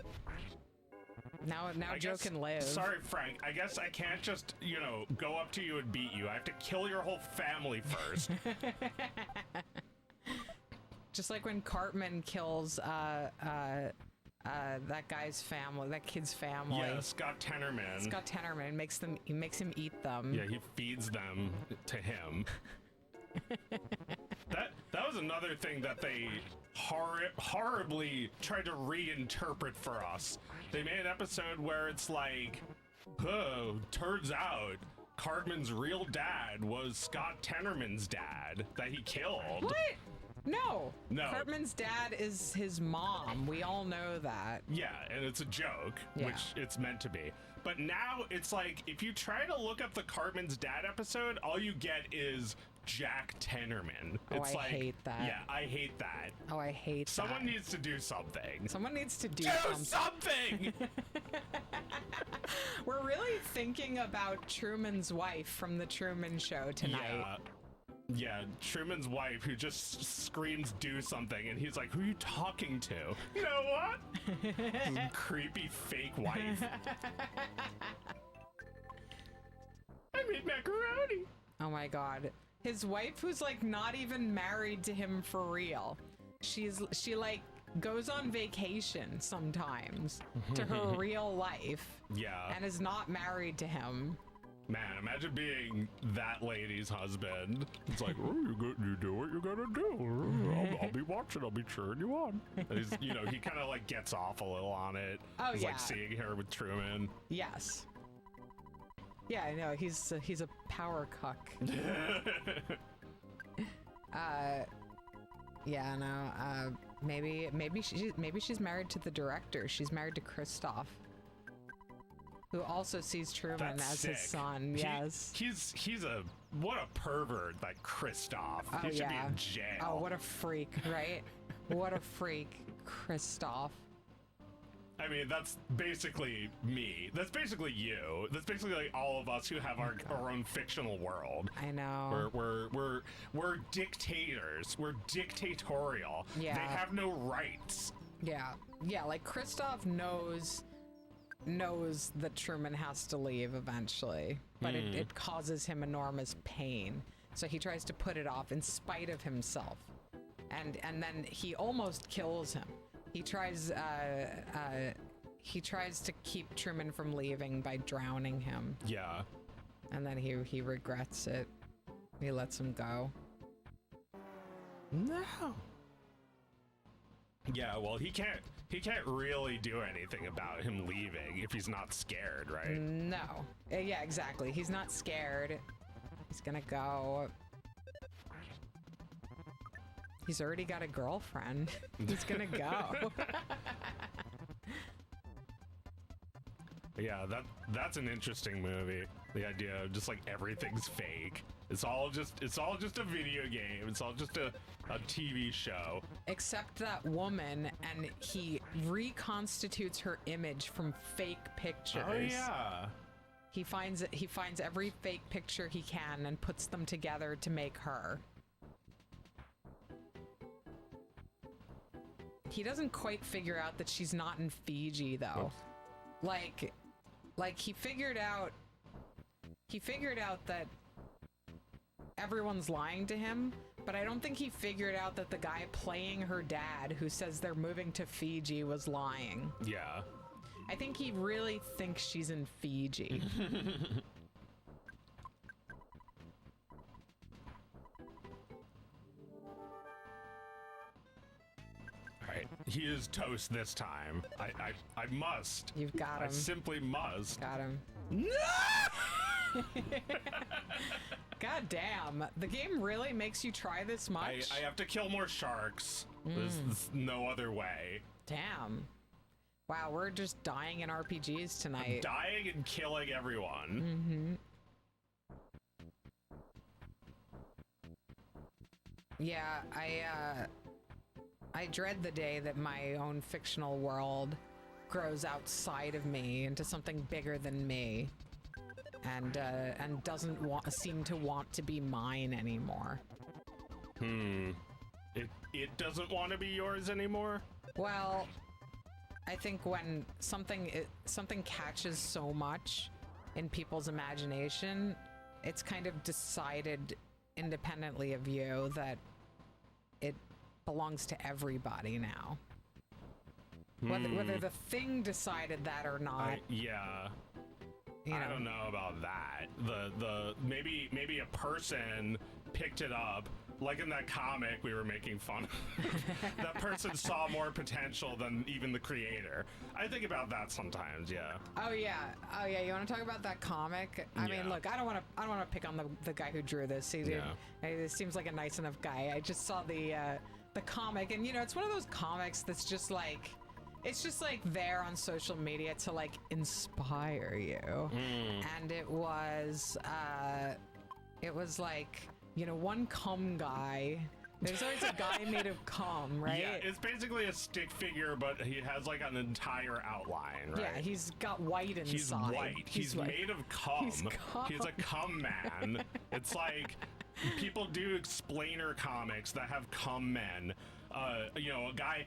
Now Joe can live. Sorry, Frank. I guess I can't just, you know, go up to you and beat you. I have to kill your whole family first. Just like when Cartman kills that guy's family, that kid's family. Yeah, Scott Tenorman. Scott Tenorman makes him eat them. Yeah, he feeds them to him. That was another thing that they horribly tried to reinterpret for us. They made an episode where it's like, oh, turns out Cartman's real dad was Scott Tenorman's dad that he killed. What? No. No. Cartman's dad is his mom. We all know that. Yeah, and it's a joke, Yeah. which it's meant to be. But now it's like, if you try to look up the Cartman's dad episode, all you get is Jack Tennerman. Oh, It's I like, hate that. Yeah, I hate that. Oh, I hate Someone that. needs to do something. Someone needs to do Do something. something! We're really thinking about Truman's wife from the Truman Show tonight. Yeah, Truman's wife who just screams do something, and he's like, who are you talking to? You know what? This creepy fake wife. I made macaroni. Oh my god. His wife who's like not even married to him for real. She like goes on vacation sometimes to her real life Yeah. and is not married to him. Man, imagine being that lady's husband. It's like, oh, you do what you gotta do. I'll be watching. I'll be cheering you on. And he's, he kind of like gets off a little on it. Oh, he's yeah. like seeing her with Truman. Yes. Yeah, I know. He's a power cuck. Yeah, no. Maybe she's married to the director. She's married to Christoph, who also sees Truman That's as sick. his son. Yes. He's what a pervert, like Christoph. Oh, He should be yeah. in jail. Oh, what a freak, right? What a freak, Christoph. I mean, that's basically me. That's basically you. That's basically like all of us who have our own fictional world. I know. We're dictators. We're dictatorial. Yeah. They have no rights. Yeah. Yeah, like Christoph knows that Truman has to leave eventually, but it causes him enormous pain. So he tries to put it off in spite of himself. And then he almost kills him. He tries to keep Truman from leaving by drowning him. Yeah. And then he regrets it. He lets him go. No. Yeah, well, he can't really do anything about him leaving if he's not scared, right? No. Yeah, exactly. He's not scared. He's gonna go. He's already got a girlfriend. He's gonna go. Yeah, that's an interesting movie. The idea of just like everything's fake. It's all just a video game. It's all just a TV show. Except that woman, and he reconstitutes her image from fake pictures. Oh yeah. He finds every fake picture he can and puts them together to make her. He doesn't quite figure out that she's not in Fiji though. Like he figured out that everyone's lying to him, but I don't think he figured out that the guy playing her dad who says they're moving to Fiji was lying. Yeah. I think he really thinks she's in Fiji. Alright. He is toast this time. I must. You've got I him. simply must. Got him. No! God damn. The game really makes you try this much? I have to kill more sharks. There's no other way. Damn. Wow, we're just dying in RPGs tonight. Dying and killing everyone. Yeah, I dread the day that my own fictional world grows outside of me into something bigger than me, and doesn't seem to want to be mine anymore. It doesn't want to be yours anymore? Well, I think when something catches so much in people's imagination, it's kind of decided independently of you that it belongs to everybody now. Whether the thing decided that or not. Yeah. You know. I don't know about that. The maybe a person picked it up, like in that comic we were making fun of. That person saw more potential than even the creator. I think about that sometimes. Yeah. Oh yeah. You want to talk about that comic? I mean, look, I don't want to pick on the guy who drew this. He seems like a nice enough guy. I just saw the the comic, and it's one of those comics that's just like, it's just like there on social media to like inspire you. And it was like, one cum guy. There's always a guy made of cum, right? Yeah, it's basically a stick figure, but he has like an entire outline, right? Yeah, he's got white inside. He's white. He's made of cum. He's a cum man. It's like people do explainer comics that have cum men. A guy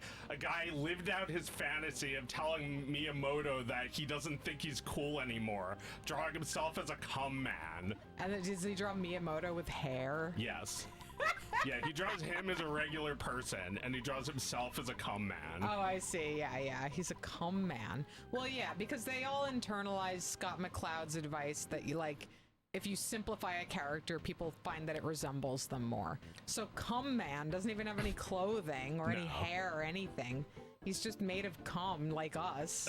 lived out his fantasy of telling Miyamoto that he doesn't think he's cool anymore, drawing himself as a cum man. And then does he draw Miyamoto with hair? Yes. Yeah, he draws him as a regular person, and he draws himself as a cum man. Oh, I see. Yeah. He's a cum man. Well, yeah, because they all internalize Scott McCloud's advice that you like, if you simplify a character, people find that it resembles them more. So cum man doesn't even have any clothing or any hair or anything. He's just made of cum like us.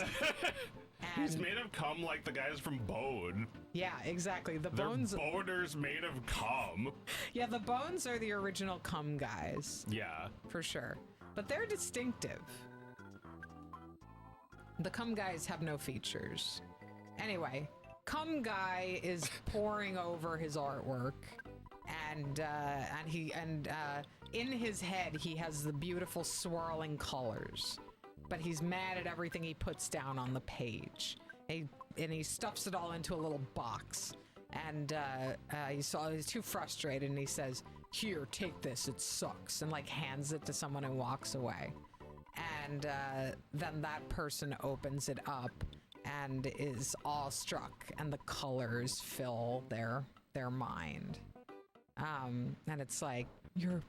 He's made of cum like the guys from Bone. Yeah, exactly. They're bones. boners made of cum. Yeah, the Bones are the original cum guys. Yeah. For sure. But they're distinctive. The cum guys have no features. Anyway, cum guy is poring over his artwork, and in his head he has the beautiful swirling colors, but he's mad at everything he puts down on the page. And he stuffs it all into a little box, and he's too frustrated, and he says, "Here, take this, it sucks," and like hands it to someone and walks away. And then that person opens it up and is awestruck, and the colors fill their mind. And it's like, you're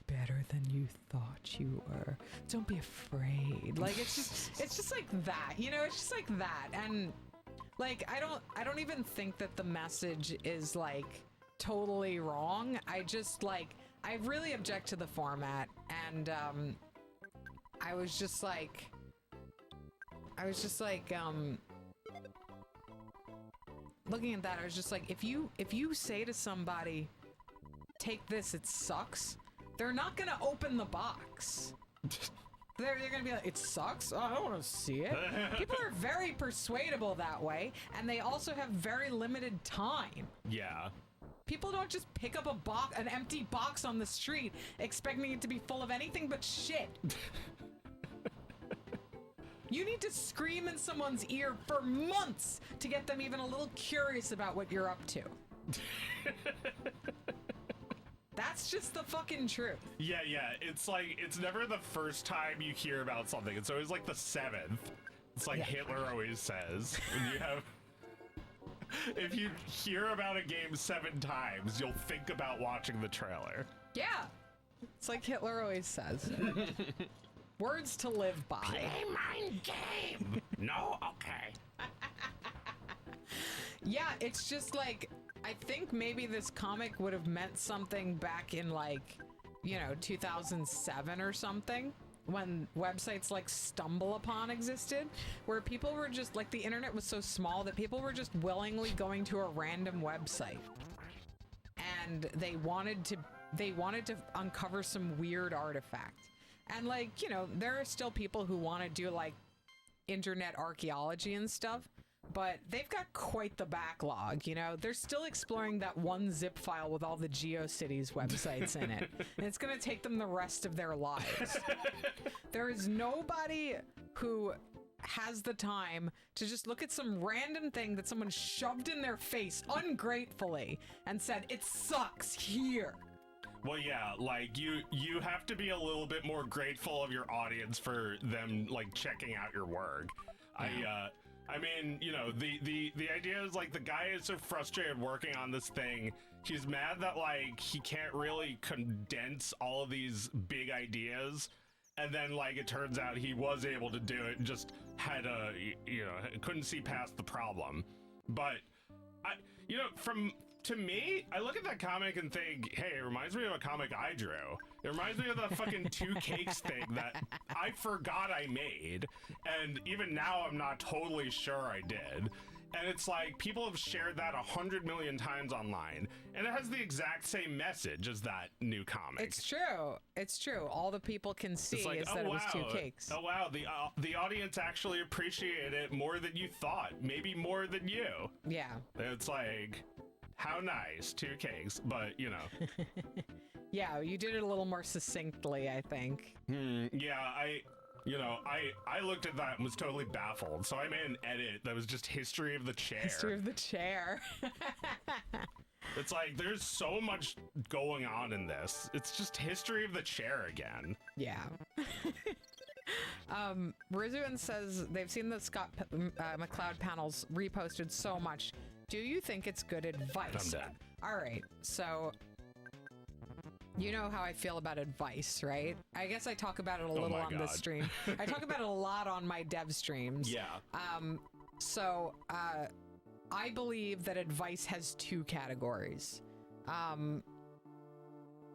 better than you thought you were. Don't be afraid. Like, it's just like that, it's just like that. And like, I don't even think that the message is like totally wrong. I just like, I really object to the format. And I was just like, looking at that, I was just like, if you say to somebody, take this, it sucks, they're not gonna open the box. They're gonna be like, it sucks? Oh, I don't want to see it. People are very persuadable that way, and they also have very limited time. Yeah. People don't just pick up an empty box on the street expecting it to be full of anything but shit. You need to scream in someone's ear for months to get them even a little curious about what you're up to. That's just the fucking truth. Yeah. It's like, it's never the first time you hear about something. It's always like the seventh. It's like Hitler always says. When you have... If you hear about a game 7 times, you'll think about watching the trailer. Yeah. It's like Hitler always says. Words to live by. Play my game. No? Okay. Yeah, it's just like, I think maybe this comic would have meant something back in like, 2007 or something, when websites like StumbleUpon existed, where people were just like, the internet was so small that people were just willingly going to a random website, and they wanted to uncover some weird artifact. And like, there are still people who want to do like internet archaeology and stuff, but they've got quite the backlog, They're still exploring that one zip file with all the GeoCities websites in it. And it's going to take them the rest of their lives. There is nobody who has the time to just look at some random thing that someone shoved in their face ungratefully and said, it sucks here. Well, yeah, like you have to be a little bit more grateful of your audience for them like checking out your work. Yeah. I mean, the idea is like the guy is so frustrated working on this thing. He's mad that like he can't really condense all of these big ideas. And then like it turns out he was able to do it and just had couldn't see past the problem. But to me, I look at that comic and think, hey, it reminds me of a comic I drew. It reminds me of the fucking 2 cakes thing that I forgot I made. And even now, I'm not totally sure I did. And it's like, people have shared that 100 million times online, and it has the exact same message as that new comic. It's true. It's true. All the people can see It's like, is that it was 2 cakes. Oh wow, the audience actually appreciated it more than you thought, maybe more than you. Yeah. It's like, how nice, 2 cakes, but you know. Yeah, you did it a little more succinctly, I think. Yeah, I looked at that and was totally baffled. So I made an edit that was just history of the chair. History of the chair. It's like, there's so much going on in this. It's just history of the chair again. Yeah. Rizuan says they've seen the Scott McCloud panels reposted so much. Do you think it's good advice? I'm dead. All right, so you know how I feel about advice, right? I guess I talk about it a little on this stream. I talk about it a lot on my dev streams. Yeah. So I believe that advice has 2 categories.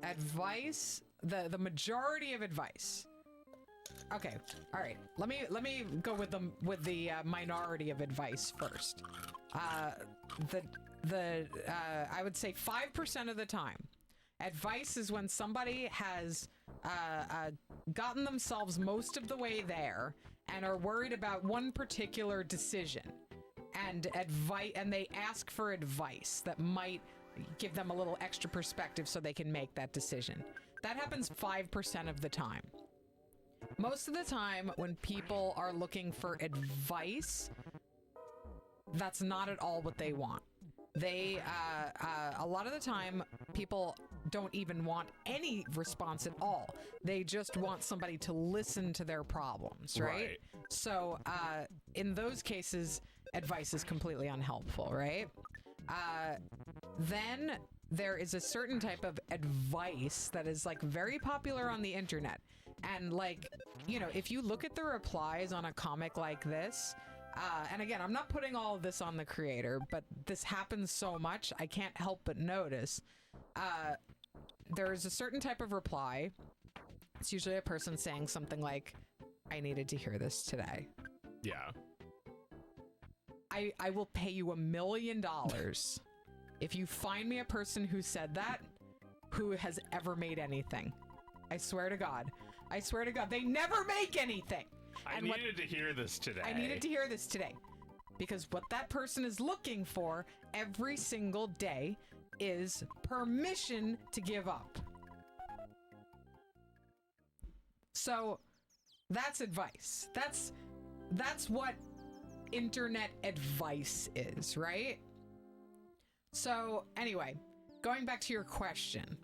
Advice, the majority of advice. Okay, all right. Let me go with the minority of advice first. I would say 5% of the time, advice is when somebody has gotten themselves most of the way there and are worried about one particular decision, and they ask for advice that might give them a little extra perspective so they can make that decision. That happens 5% of the time. Most of the time, when people are looking for advice, that's not at all what they want. They, a lot of the time, people don't even want any response at all. They just want somebody to listen to their problems, right? So, in those cases, advice is completely unhelpful, right? Then there is a certain type of advice that is like very popular on the internet. And like, you know, if you look at the replies on a comic like this, and again, I'm not putting all of this on the creator, but this happens so much, I can't help but notice. There's a certain type of reply. It's usually a person saying something like, I needed to hear this today. Yeah. I will pay you $1 million if you find me a person who said that, who has ever made anything. I swear to God. I swear to God, they never make anything. I needed to hear this today. I needed to hear this today. Because what that person is looking for every single day is permission to give up. So that's advice. That's what internet advice is, right? So anyway, going back to your question,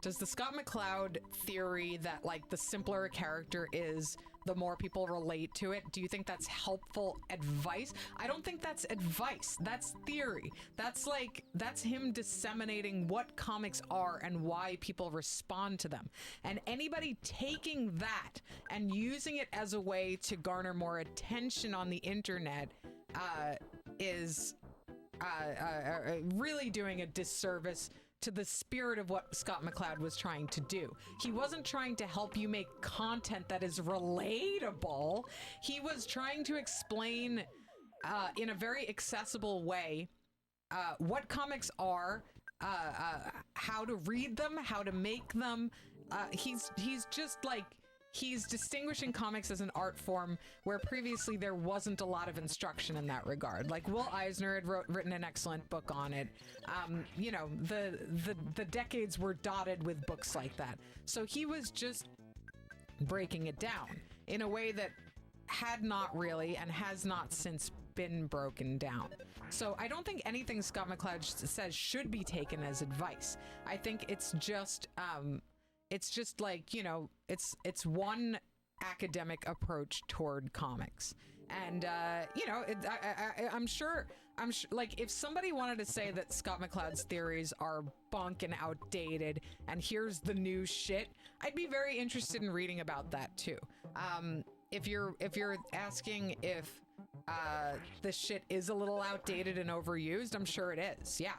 does the Scott McCloud theory that like the simpler a character is, the more people relate to it, do you think that's helpful advice? I don't think that's advice. That's theory. That's him disseminating what comics are and why people respond to them. And anybody taking that and using it as a way to garner more attention on the internet is really doing a disservice to the spirit of what Scott McCloud was trying to do. He wasn't trying to help you make content that is relatable. He was trying to explain in a very accessible way what comics are, how to read them, how to make them. He's just like, he's distinguishing comics as an art form where previously there wasn't a lot of instruction in that regard. Like Will Eisner had written an excellent book on it. You know, the decades were dotted with books like that. So he was just breaking it down in a way that had not really and has not since been broken down. So I don't think anything Scott McCloud says should be taken as advice. I think it's just like, you know, it's one academic approach toward comics. And, you know, I'm sure, like, if somebody wanted to say that Scott McCloud's theories are bunk and outdated, and here's the new shit, I'd be very interested in reading about that too. If you're asking if this shit is a little outdated and overused, I'm sure it is. Yeah.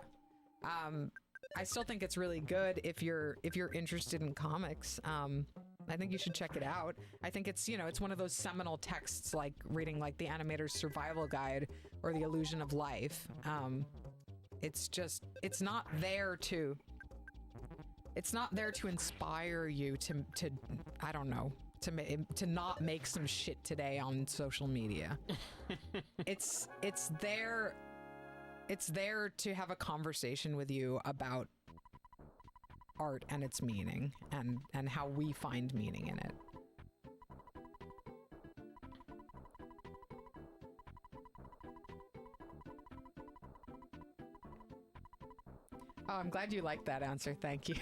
I still think it's really good if you're interested in comics. I think you should check it out. I think it's, you know, it's one of those seminal texts like reading like the Animator's Survival Guide, or the illusion of life. It's just, it's not there to inspire you to I don't know, to not make some shit today on social media. It's there to have a conversation with you about art and its meaning and how we find meaning in it. Oh, I'm glad you liked that answer. Thank you.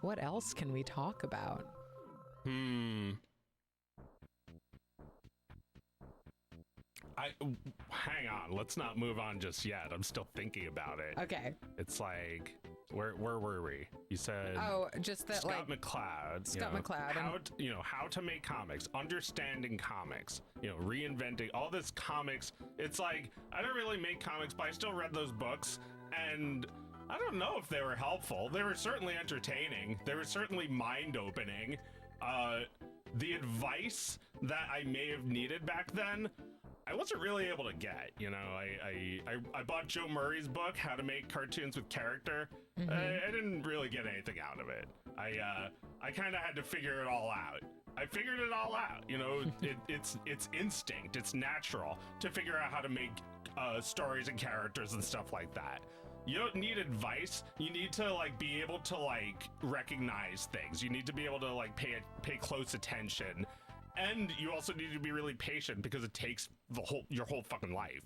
What else can we talk about? Hang on. Let's not move on just yet. I'm still thinking about it. Okay. It's like, where were we? You said, oh, just that, Scott like McCloud. Scott McCloud. How to make comics, understanding comics, reinventing all this comics. It's like, I don't really make comics, but I still read those books, and I don't know if they were helpful. They were certainly entertaining. They were certainly mind-opening. The advice that I may have needed back then, I wasn't really able to get. I bought Joe Murray's book, How to Make Cartoons with Character. I didn't really get anything out of it. I kind of had to figure it all out. I figured it all out. It's instinct. It's natural to figure out how to make stories and characters and stuff like that. You don't need advice. You need to be able to recognize things. You need to be able to pay close attention. And you also need to be really patient because it takes your whole fucking life.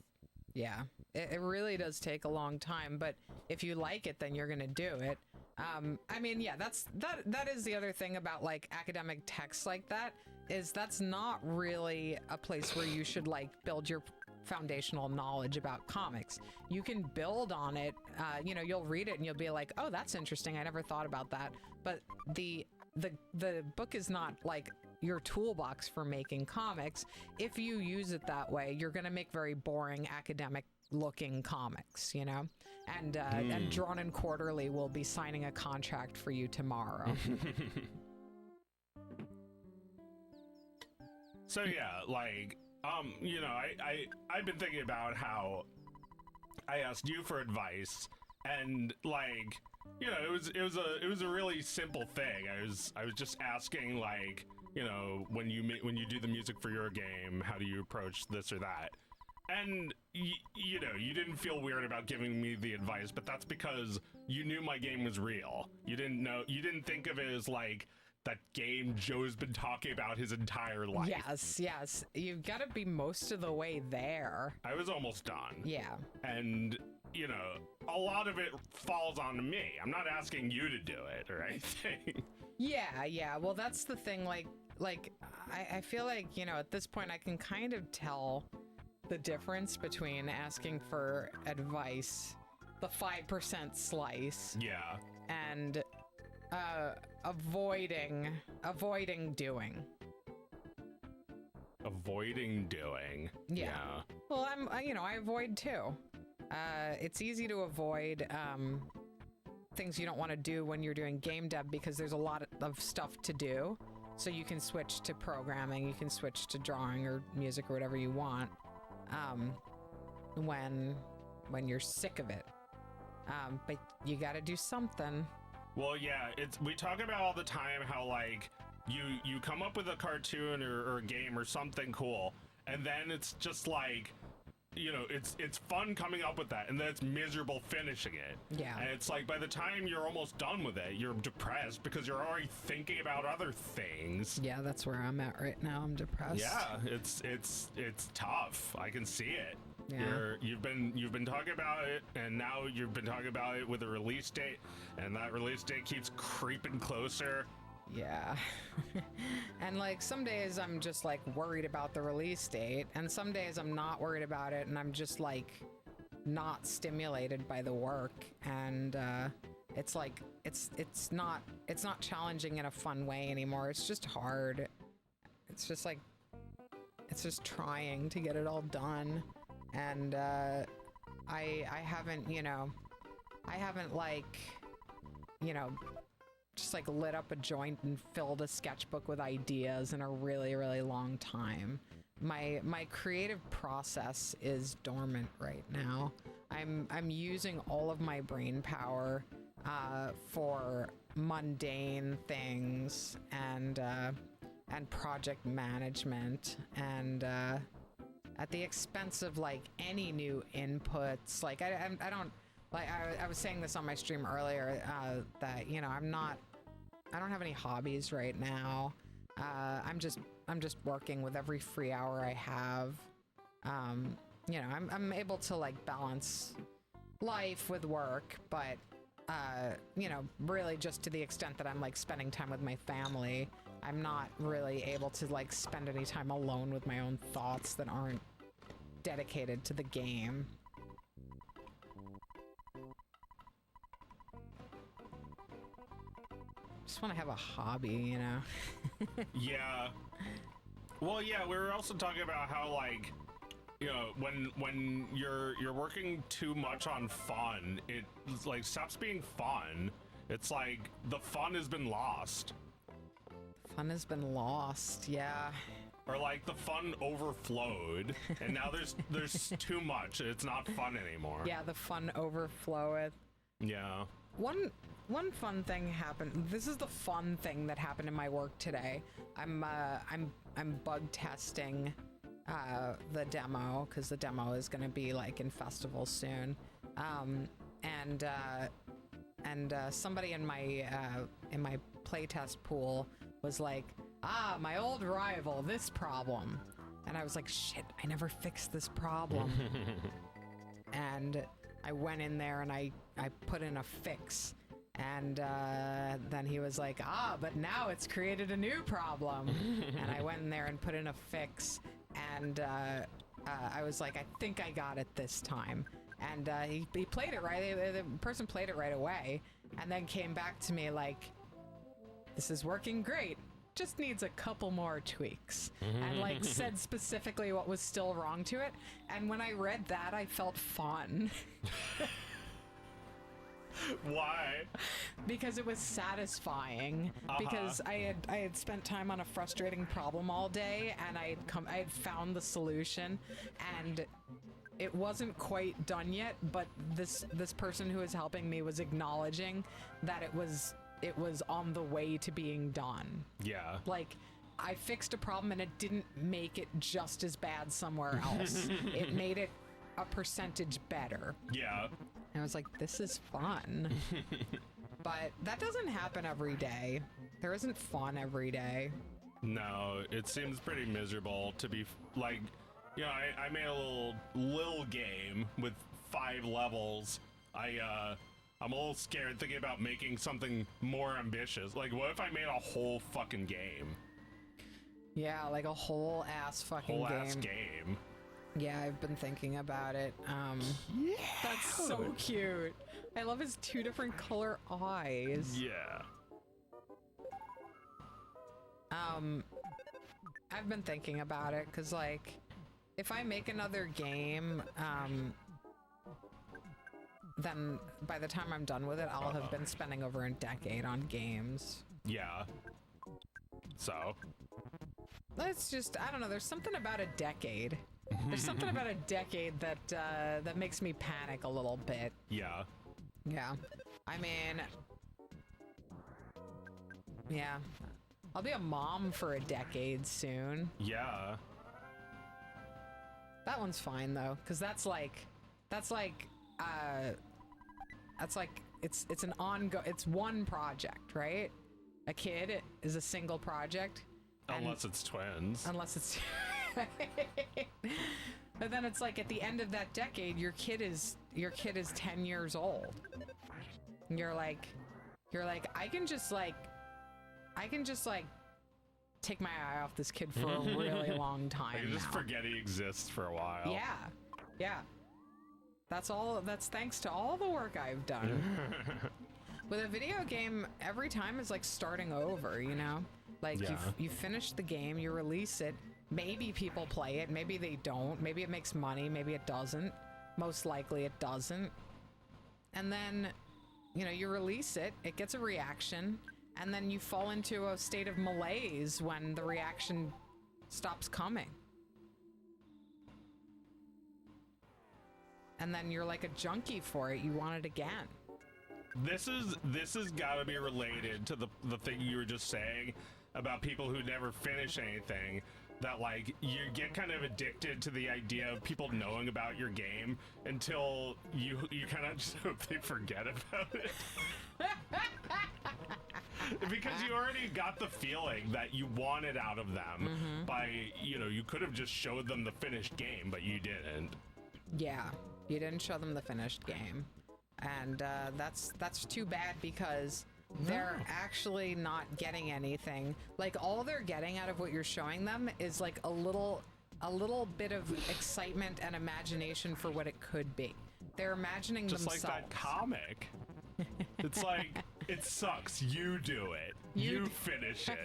Yeah, it really does take a long time, but if you like it, then you're gonna do it. I mean, yeah, that is the other thing about academic texts like that, is that's not really a place where you should build your foundational knowledge about comics. You can build on it. You'll read it and you'll be like, oh, that's interesting. I never thought about that. But the book is not your toolbox for making comics. If you use it that way, you're going to make very boring academic looking comics, and Drawn and Quarterly will be signing a contract for you tomorrow. So yeah, I've been thinking about how I asked you for advice, and it was a really simple thing. I was just asking when you do the music for your game, how do you approach this or that? And you didn't feel weird about giving me the advice, but that's because you knew my game was real. You didn't think of it as that game Joe's been talking about his entire life. Yes. You've got to be most of the way there. I was almost done. Yeah. And, a lot of it falls on me. I'm not asking you to do it or anything. Yeah. Well, that's the thing. I feel like, at this point I can kind of tell the difference between asking for advice, the 5% slice. Yeah. And avoiding doing. Avoiding doing. Yeah. Well, I avoid too. It's easy to avoid things you don't want to do when you're doing game dev because there's a lot of stuff to do. So you can switch to programming, you can switch to drawing or music or whatever you want when you're sick of it. But you got to do something. Well, yeah, we talk about all the time how you come up with a cartoon or a game or something cool, and then it's just it's fun coming up with that, and then it's miserable finishing it. Yeah. And it's by the time you're almost done with it, you're depressed because you're already thinking about other things. Yeah, that's where I'm at right now. I'm depressed. Yeah, it's tough. I can see it. Yeah. You've been talking about it, and now you've been talking about it with a release date, and that release date keeps creeping closer. Yeah. And some days I'm just worried about the release date, and some days I'm not worried about it and I'm just not stimulated by the work, and it's not challenging in a fun way anymore. It's just hard. It's just trying to get it all done. And I haven't just like lit up a joint and filled a sketchbook with ideas in a really, really long time. My creative process is dormant right now. I'm using all of my brain power for mundane things and project management, and at the expense of like any new inputs. Like I don't like I was saying this on my stream earlier that you know I don't have any hobbies right now. I'm just working with every free hour I have. You know, I'm able to like balance life with work, but you know, really just to the extent that I'm like spending time with my family. I'm not really able to like spend any time alone with my own thoughts that aren't dedicated to the game. Just want to have a hobby, you know? Yeah. Well, yeah, we were also talking about how, like, you know, when you're working too much on fun, it like stops being fun. It's like the fun has been lost. Fun has been lost, yeah. Or like the fun overflowed, and now there's too much. It's not fun anymore. Yeah, the fun overfloweth. Yeah. One fun thing happened. This is the fun thing that happened in my work today. I'm bug testing the demo, because the demo is going to be like in festivals soon. And somebody in my playtest pool was like, my old rival, this problem. And I was like, shit, I never fixed this problem. And I went in there and I put in a fix. And then he was like, but now it's created a new problem. And I went in there and put in a fix. And I was like, I think I got it this time. And he played it right. The person played it right away. And then came back to me like, this is working great. Just needs a couple more tweaks. And like said specifically what was still wrong to it. And when I read that, I felt fun. Why? Because it was satisfying. Because I had spent time on a frustrating problem all day, and I had found the solution, and it wasn't quite done yet. But this person who was helping me was acknowledging that it was on the way to being done. Yeah. Like, I fixed a problem and it didn't make it just as bad somewhere else. It made it a percentage better. Yeah. And I was like, this is fun. But that doesn't happen every day. There isn't fun every day. No, it seems pretty miserable to be like, you know, I made a little game with 5 levels. I'm a little scared thinking about making something more ambitious. Like, what if I made a whole fucking game? Yeah, like a whole ass fucking Whole ass game. Yeah, I've been thinking about it. Yeah. That's so cute. I love his 2 different color eyes. Yeah. I've been thinking about it because, like, if I make another game, then by the time I'm done with it, I'll have been spending over a decade on games. Yeah. So? It's just, I don't know, there's something about a decade. There's something about a decade that that makes me panic a little bit. Yeah. Yeah. I mean, yeah. I'll be a mom for a decade soon. Yeah. That one's fine though, because it's an ongoing, it's one project, right? A kid is a single project. Unless it's twins. Unless it's but then it's like at the end of that decade, your kid is 10 years old. And you're like, I can just take my eye off this kid for a really long time. I can just now. forget he exists for a while. Yeah. That's thanks to all the work I've done. With a video game, every time is like starting over, you know? Like, you finish the game, you release it, maybe people play it, maybe they don't, maybe it makes money, maybe it doesn't. Most likely it doesn't. And then, you know, you release it, it gets a reaction, and then you fall into a state of malaise when the reaction stops coming. And then you're like a junkie for it. You want it again. This has got to be related to the thing you were just saying about people who never finish anything. That like you get kind of addicted to the idea of people knowing about your game until you kind of just hope they forget about it. Because you already got the feeling that you wanted out of them by, you could have just showed them the finished game, but you didn't. Yeah, you didn't show them the finished game. And that's too bad because they're actually not getting anything. Like all they're getting out of what you're showing them is like a little bit of excitement and imagination for what it could be. They're imagining just themselves. Like that comic. It's like, it sucks. You do it. You finish it.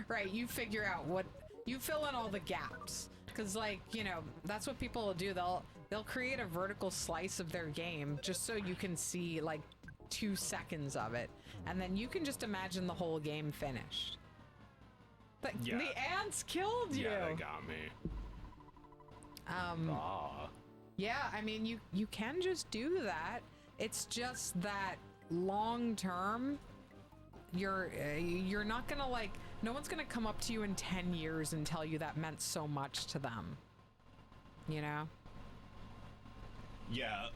Right. You figure out you fill in all the gaps. Because, like, that's what people will do. They'll create a vertical slice of their game just so you can see, like, 2 seconds of it. And then you can just imagine the whole game finished. But yeah. The ants killed you. Yeah, they got me. Yeah, I mean, you can just do that. It's just that long term, you're not gonna like. No one's gonna come up to you in 10 years and tell you that meant so much to them. You know? Yeah.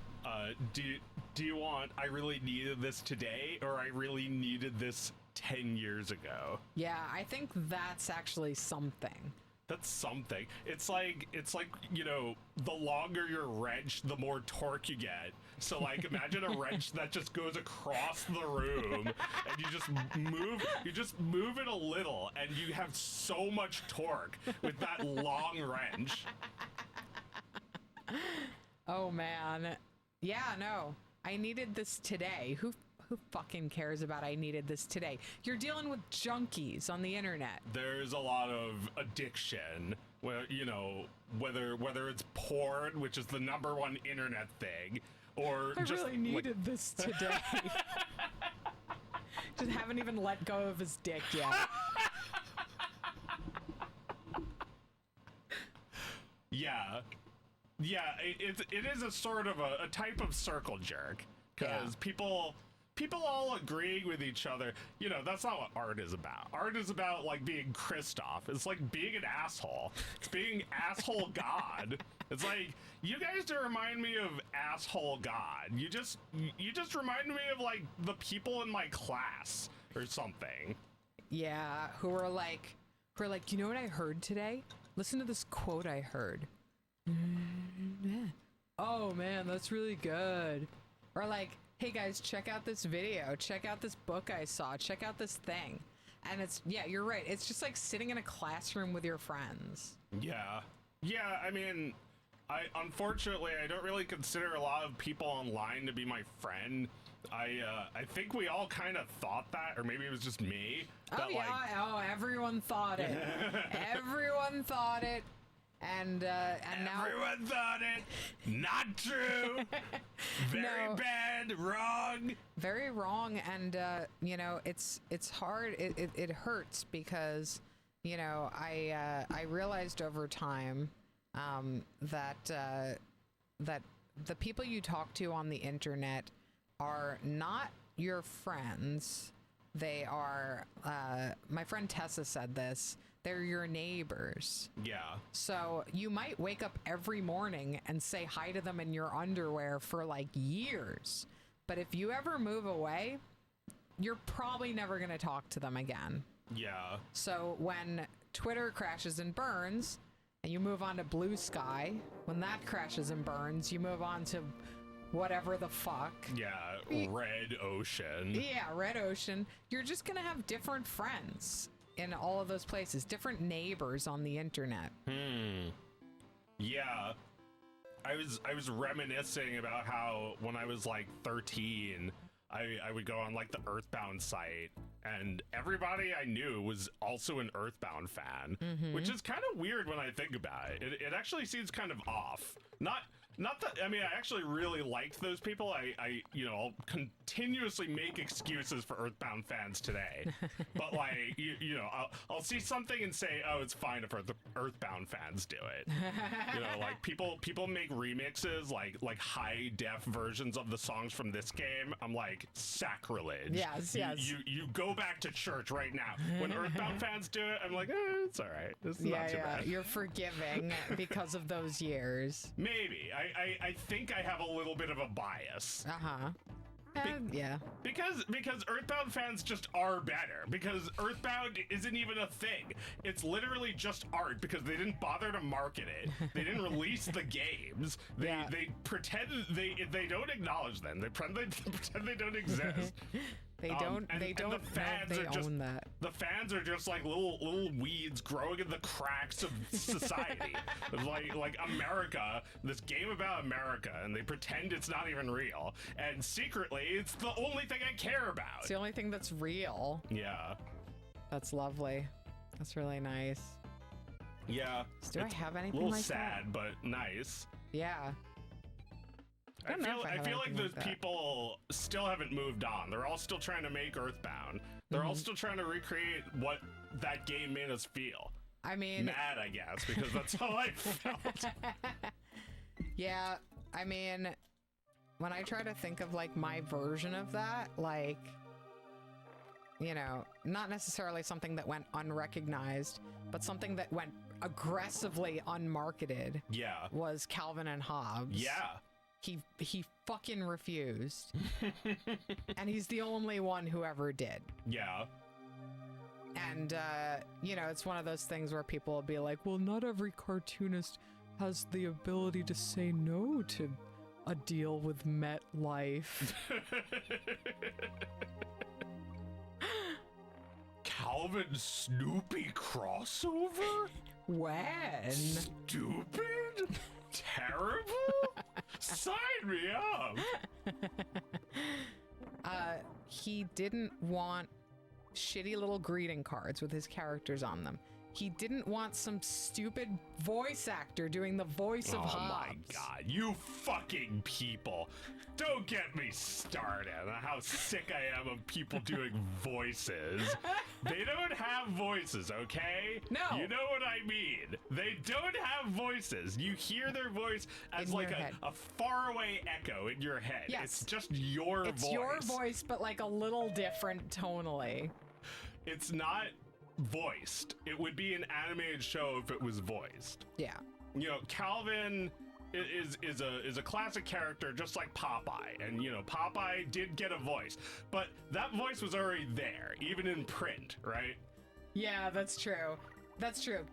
Do you want I really needed this today, or I really needed this 10 years ago? Yeah, I think that's actually something. That's something. It's like, the longer you're wrenched, the more torque you get. So like, imagine a wrench that just goes across the room and you just move it a little and you have so much torque with that long wrench. Oh man. Yeah, no. I needed this today. Who fucking cares about I needed this today? You're dealing with junkies on the internet. There's a lot of addiction where, whether it's porn, which is the #1 internet thing, or I just really needed this today. Just haven't even let go of his dick yet. Yeah. Yeah, it is a sort of a type of circle jerk. Because people all agreeing with each other, that's not what art is about. Art is about, like, being Kristoff. It's like being an asshole. It's being asshole God. It's like, you guys don't remind me of asshole God. You just remind me of, like, the people in my class or something. Yeah, who are like, you know what I heard today? Listen to this quote I heard. Oh man, that's really good. Or like, hey guys, check out this video, check out this book I saw, check out this thing. And you're right. It's just like sitting in a classroom with your friends. Yeah. Yeah, I mean, unfortunately, I don't really consider a lot of people online to be my friend. I think we all kind of thought that, or maybe it was just me. Oh yeah, everyone thought it. Everyone thought it. And now everyone thought it. Not true. Very bad. Wrong. Very wrong. And it's hard. It hurts because I realized over time that the people you talk to on the internet are not your friends. They are. My friend Tessa said this. They're your neighbors. Yeah. So you might wake up every morning and say hi to them in your underwear for like years. But if you ever move away, you're probably never going to talk to them again. Yeah. So when Twitter crashes and burns and you move on to Blue Sky, when that crashes and burns, you move on to whatever the fuck. Yeah, Red Ocean. Yeah, Red Ocean. You're just going to have different friends in all of those places, different neighbors on the internet. Yeah. I was reminiscing about how when I was like 13, I would go on like the Earthbound site, and everybody I knew was also an Earthbound fan, which is kind of weird when I think about it. It actually seems kind of off. Not that, I mean, I actually really liked those people. I'll continuously make excuses for Earthbound fans today. But, like, I'll see something and say, oh, it's fine if Earthbound fans do it. Like, people make remixes, like high def versions of the songs from this game. I'm like, sacrilege. Yes. You go back to church right now. When Earthbound fans do it, I'm like, it's all right. It's not too bad. You're forgiving because of those years. Maybe. I think I have a little bit of a bias. Yeah. Because Earthbound fans just are better. Because Earthbound isn't even a thing. It's literally just art because they didn't bother to market it. They didn't release the games. They pretend they don't acknowledge them. They pretend they don't exist. They don't. They don't. The fans they are just, own that. The fans are just like little weeds growing in the cracks of society. like America, this game about America, and they pretend it's not even real. And secretly, it's the only thing I care about. It's the only thing that's real. Yeah. That's lovely. That's really nice. Yeah. Do I have anything like that? A little like sad, but nice. Yeah. I feel like those people still haven't moved on. They're all still trying to make Earthbound. They're all still trying to recreate what that game made us feel. I mean... Mad, I guess, because that's how I felt. Yeah, I mean, when I try to think of, like, my version of that, like, not necessarily something that went unrecognized, but something that went aggressively unmarketed. Yeah. Was Calvin and Hobbes. Yeah. He fucking refused. And he's the only one who ever did. Yeah. And, it's one of those things where people will be like, well, not every cartoonist has the ability to say no to a deal with MetLife. Calvin Snoopy crossover? When? Stupid? Terrible? Sign me up. He didn't want shitty little greeting cards with his characters on them. He didn't want some stupid voice actor doing the voice of Hobbes. Oh my god, you fucking people. Don't get me started on how sick I am of people doing voices. They don't have voices, okay? No. You know what I mean. They don't have voices. You hear their voice as in like a faraway echo in your head. Yes. It's just your voice. It's your voice, but like a little different tonally. It's not voiced. It would be an animated show if it was voiced. Yeah. Calvin is a classic character, just like Popeye, and Popeye did get a voice, but that voice was already there, even in print, right? Yeah, that's true. That's true.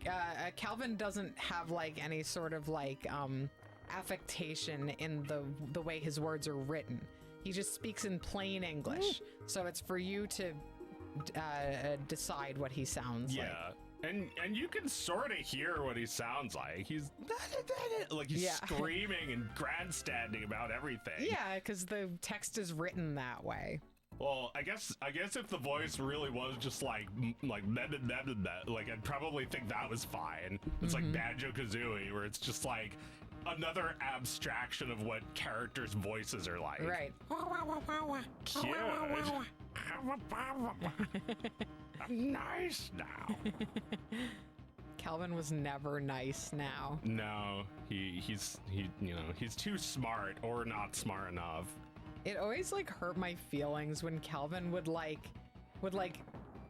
Calvin doesn't have like any sort of like affectation in the way his words are written. He just speaks in plain English, so it's for you to decide what he sounds like. Yeah. And you can sort of hear what he sounds like. He's screaming and grandstanding about everything. Yeah, because the text is written that way. Well, I guess if the voice really was just like I'd probably think that was fine. It's like Banjo-Kazooie, where it's just like another abstraction of what characters' voices are like. Right. Cute. I'm nice now. Calvin was never nice now. No, he's too smart or not smart enough. It always like hurt my feelings when Calvin would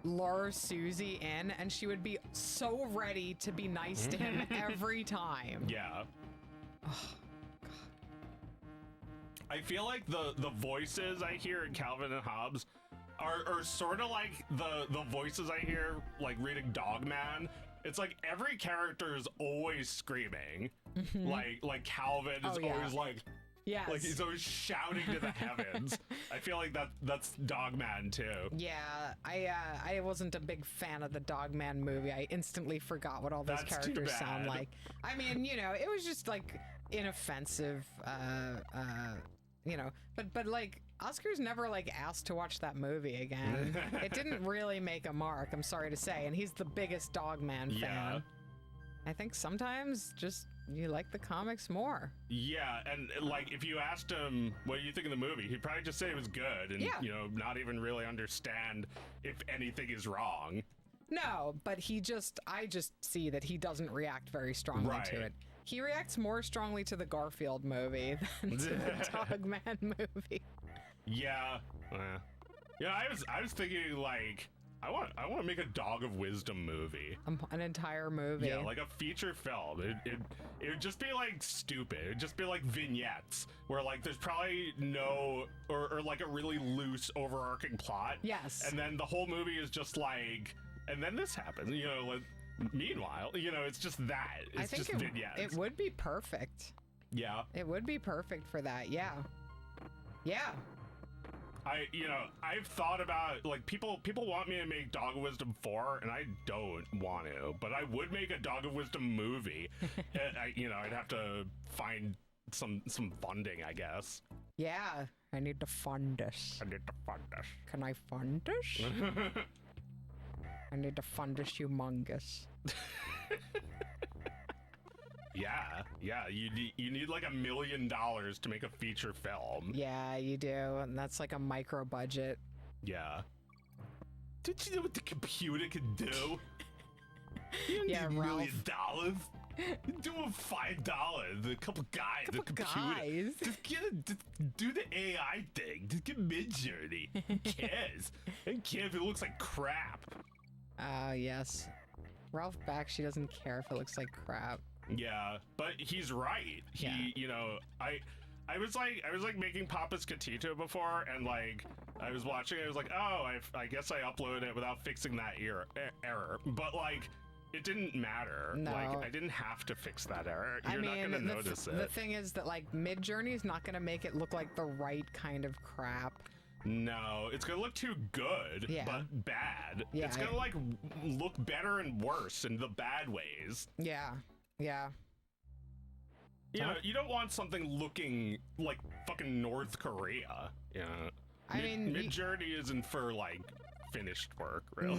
lure Susie in, and she would be so ready to be nice to him every time. Yeah. Oh, God. I feel like the voices I hear in Calvin and Hobbes are sort of like the voices I hear like reading Dogman. It's like every character is always screaming. Like Calvin is always like, yes. Like he's always shouting to the heavens. I feel like that's Dogman too. Yeah, I wasn't a big fan of the Dogman movie. I instantly forgot what all those characters sound like. I mean, it was just like inoffensive, but like Oscar's never like asked to watch that movie again. It didn't really make a mark, I'm sorry to say, and he's the biggest Dogman fan. I think sometimes just you like the comics more. Yeah, and like if you asked him what do you think of the movie, he'd probably just say it was good and Yeah. you know, not even really understand if anything is wrong. No, but I just see that he doesn't react very strongly Right. to it. He reacts more strongly to the Garfield movie than to the Dogman movie. Yeah. Yeah, I was thinking like I want to make a Dog of Wisdom movie. An entire movie. Yeah, like a feature film. It would just be like stupid. It'd just be like vignettes where like there's probably no or like a really loose overarching plot. Yes. And then the whole movie is just like, and then this happens. You know, like, meanwhile, you know, it's just that. It's I think just vignettes. it would be perfect. Yeah. It would be perfect for that. Yeah. Yeah. I've thought about like people want me to make Dog of Wisdom 4 and I don't want to, but I would make a Dog of Wisdom movie. I'd have to find some funding, I guess. Yeah. I need to fund this. I need to fund this. Can I fund this? I need to fund this humongous. Yeah. You need like $1 million to make a feature film. Yeah, you do. And that's like a micro budget. Yeah. Did you know what the computer can do? You don't Yeah, need $1 Ralph. million. Do a $5. A couple guys. The computer. Guys. Just do the AI thing. Just get Midjourney. Who cares? I don't care if it looks like crap. Yes. Ralph Bakshi doesn't care if it looks like crap. Yeah, but he's right. Yeah. I was like making Papa's Catito before, and like I was watching it, I was like, oh, I guess I uploaded it without fixing that error. But like, it didn't matter. No. Like, I didn't have to fix that error. You're not gonna notice it. The thing is that like Midjourney is not gonna make it look like the right kind of crap. No, it's gonna look too good, Yeah. but bad. Yeah, It's gonna like look better and worse in the bad ways. Yeah. Yeah. You know, you don't want something looking like fucking North Korea. Yeah. I mean, Midjourney isn't for like finished work, really.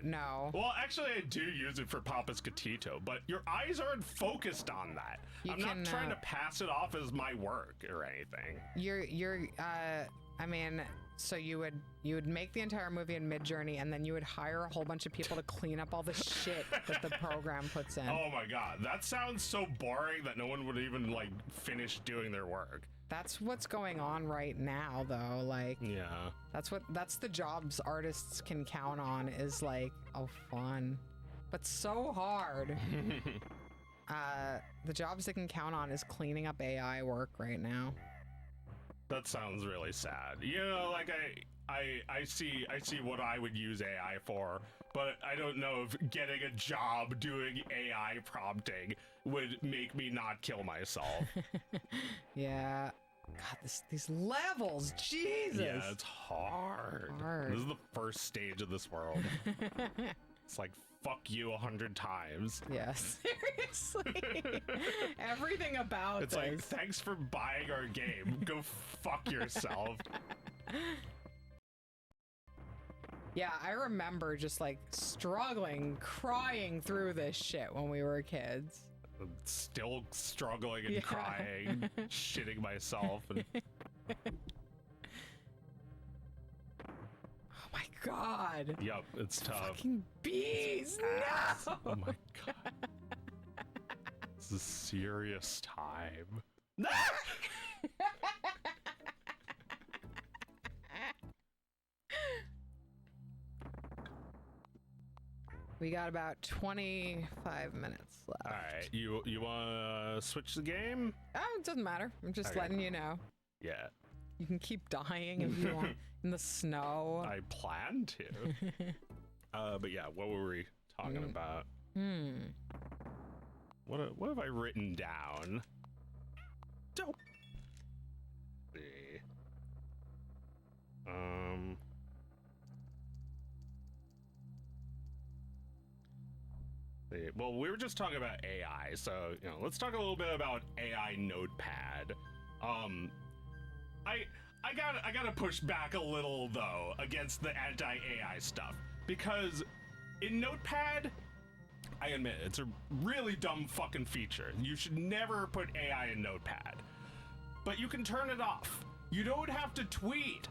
No. Well, actually, I do use it for Papa's Catito, but your eyes aren't focused on that. I'm not trying to pass it off as my work or anything. I mean, so you would make the entire movie in Midjourney, and then you would hire a whole bunch of people to clean up all the shit that the program puts in. Oh my god, that sounds so boring that no one would even like finish doing their work. That's what's going on right now, though. Like, Yeah. that's the jobs artists can count on is like, oh, fun, but so hard. The jobs they can count on is cleaning up AI work right now. That sounds really sad. You know, like I see what I would use AI for, but I don't know if getting a job doing AI prompting would make me not kill myself. Yeah. God, these levels, Jesus. Yeah, it's hard. This is the first stage of this world. It's like, fuck you 100 times. Yeah, seriously. Everything about It's this. like, thanks for buying our game. Go fuck yourself. Yeah, I remember just like struggling, crying through this shit when we were kids. I'm still struggling and Yeah. crying, shitting myself. And Oh my god. yep, it's tough. Fucking bees. Ass. No. Oh my god. This is serious time. We got about 25 minutes left. All right, you want to switch the game? Oh, it doesn't matter. I'm just Okay. letting you know. Yeah, You can keep dying if you want in the snow. I plan to. But yeah, what were we talking about? What have I written down? Dope. See. Well, we were just talking about AI, so let's talk a little bit about AI Notepad. I gotta push back a little though against the anti-AI stuff because in Notepad, I admit, it's a really dumb fucking feature. You should never put AI in Notepad. But you can turn it off. You don't have to tweet.